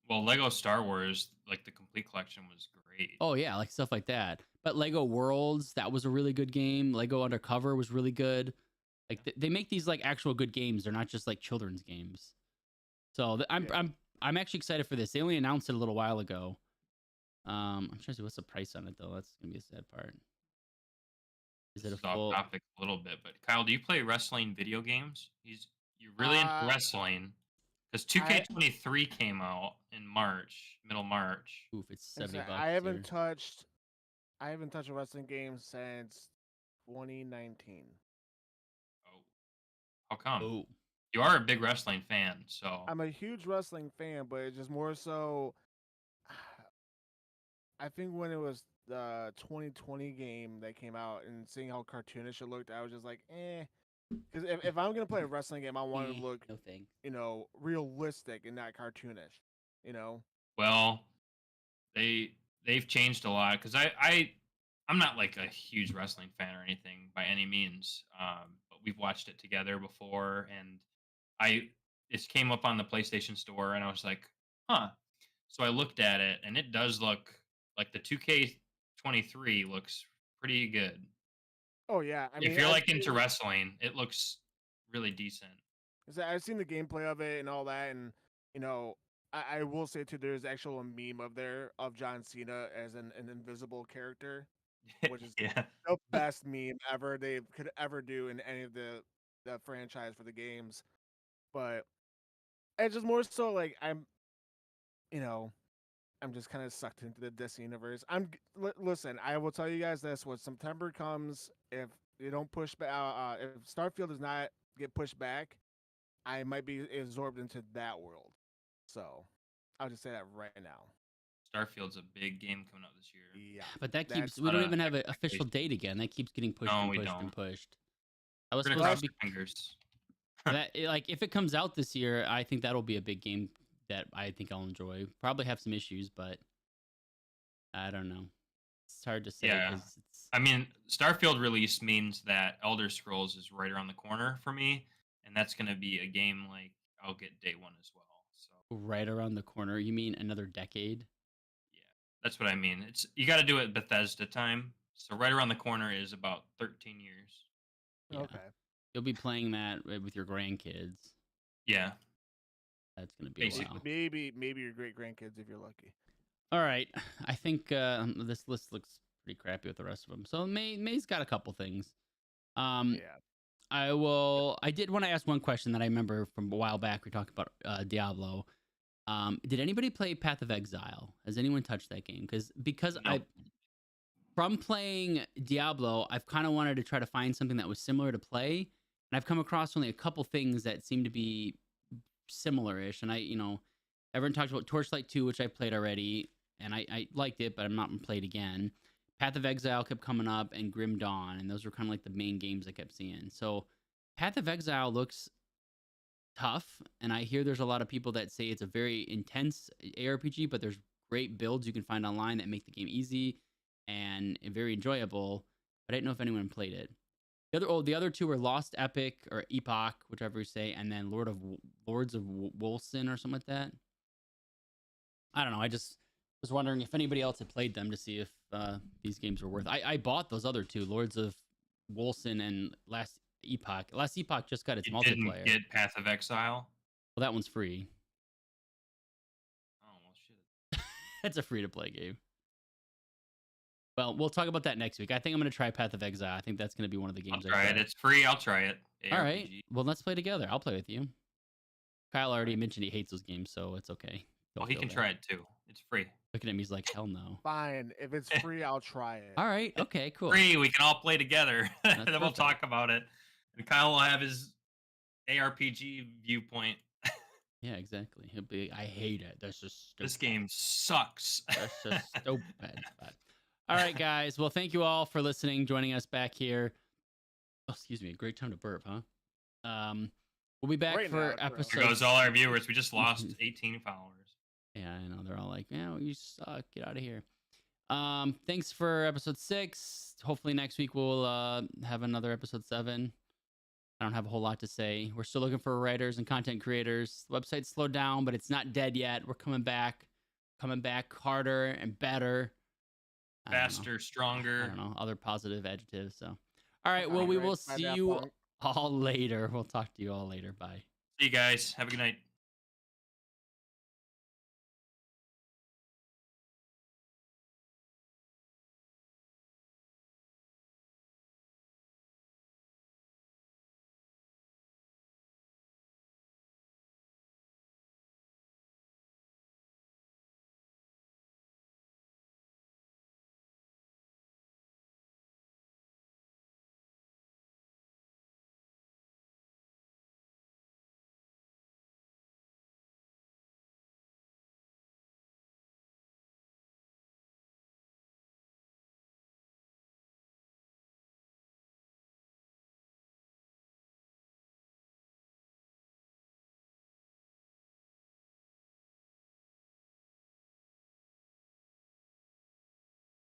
Well, Lego Star Wars, like the complete collection, was great. Oh yeah, like stuff like that. But Lego Worlds, that was a really good game. Lego Undercover was really good. Like they make these like actual good games. They're not just like children's games. So Yeah. I'm actually excited for this. They only announced it a little while ago. I'm trying to see what's the price on it though. That's gonna be a sad part. Is This it a is off full? topic a little bit, but Kyle, do you play wrestling video games? You're really into Uh, wrestling because I 2K23 came out in March, middle March. Oof, it's like I said, $70 here. I haven't touched a wrestling game since 2019. Oh, how come? Oh, You are a big wrestling fan, so I'm a huge wrestling fan, but it's just more so. I think when it was the 2020 game that came out and seeing how cartoonish it looked, I was just like, eh. Because if I'm gonna play a wrestling game, I want it to look, no thing. realistic and not cartoonish. You know. well, they've changed a lot because I'm not like a huge wrestling fan or anything by any means, but we've watched it together before, and I it came up on the PlayStation Store, and I was like, huh. So I looked at it, and it does look like the 2K23 looks pretty good. Oh yeah, I If mean you're like into wrestling, it looks really decent. I've seen the gameplay of it and all that, and you know, I will say too, there's actual a meme of there of John Cena as an invisible character, which is Yeah. the best meme ever they could ever do in any of the franchise for the games. But it's just more so like you know, I'm just kind of sucked into the Disney universe. Listen, I will tell you guys this: when September comes, if they don't push back, if Starfield does not get pushed back, I might be absorbed into that world. So I'll just say that right now. Starfield's a big game coming out this year. Yeah, But that keeps. that's We Lot don't of even have an official expectations. date again. That keeps getting pushed No, and we pushed and don't. pushed. That was We're gonna supposed to cross be our fingers. that. Like if it comes out this year, I think that'll be a big game that I think I'll enjoy. Probably have some issues, but I don't know. It's hard to say Yeah. because it's I mean, Starfield release means that Elder Scrolls is right around the corner for me, and that's gonna be a game like I'll get day one as well. So right around the corner. You mean another decade? yeah, that's what I mean. It's you got to do it Bethesda time. So right around the corner is about 13 years. Yeah. okay. You'll be playing that with your grandkids. Yeah, That's gonna be a basically. while. Maybe your great grandkids if you're lucky. All right. I think this list looks pretty crappy with the rest of them. So May's got a couple things. Um, Yeah. I did want to ask one question that I remember from a while back. We talked about Diablo. Did anybody play Path of Exile? Has anyone touched that game? Because No. from playing Diablo, I've kind of wanted to try to find something that was similar to play, and I've come across only a couple things that seem to be similar-ish. And everyone talked about Torchlight 2, which I played already, and I liked it, but I'm not gonna play it again. Path of Exile kept coming up, and Grim Dawn, and those were kind of like the main games I kept seeing. So Path of Exile looks tough, and I hear there's a lot of people that say it's a very intense ARPG, but there's great builds you can find online that make the game easy and very enjoyable. But I didn't know if anyone played it. The other two were Lost Epic or Epoch, whichever you say, and then Lords of Wolcen or something like that. I don't know. I just was wondering if anybody else had played them to see if these games were worth. I bought those other two, Lords of Wolcen and Last Epoch. Last Epoch just got its You didn't multiplayer. get Path of Exile. Well, that one's free. Oh well, shit. It's a free to play game. Well, we'll talk about that next week. I think I'm going to try Path of Exile. I think that's going to be one of the I'll games try it. It's free. I'll try it. All right. ARPG. Well, let's play together. I'll play with you. Kyle already mentioned he hates those games, so it's okay. Well, he can try it too. It's free. Looking at me, he's like, hell no. Fine. If it's free, I'll try it. All right. Okay, cool. Free. We can all play together. That's Then we'll perfect. talk about it. And Kyle will have his ARPG viewpoint. Yeah, exactly. He'll be, I hate it. That's just stupid. This game sucks. That's just stupid. But all right, guys. Well, thank you all for listening, joining us back here. Oh, excuse me. Great time to burp, huh? We'll be back Right for now, bro. episode. Here goes all our viewers. We just lost 18 followers. Yeah, I know. They're all like, "Yeah, you suck. Get out of here." Thanks for episode 6. Hopefully next week we'll have another episode 7. I don't have a whole lot to say. We're still looking for writers and content creators. The website's slowed down, but it's not dead yet. We're coming back harder and better. I don't know. Faster, stronger. I don't know, other positive adjectives. So, all right. All Well, we right, will by see that you point. all later. We'll talk to you all later. Bye. See you guys. Have a good night.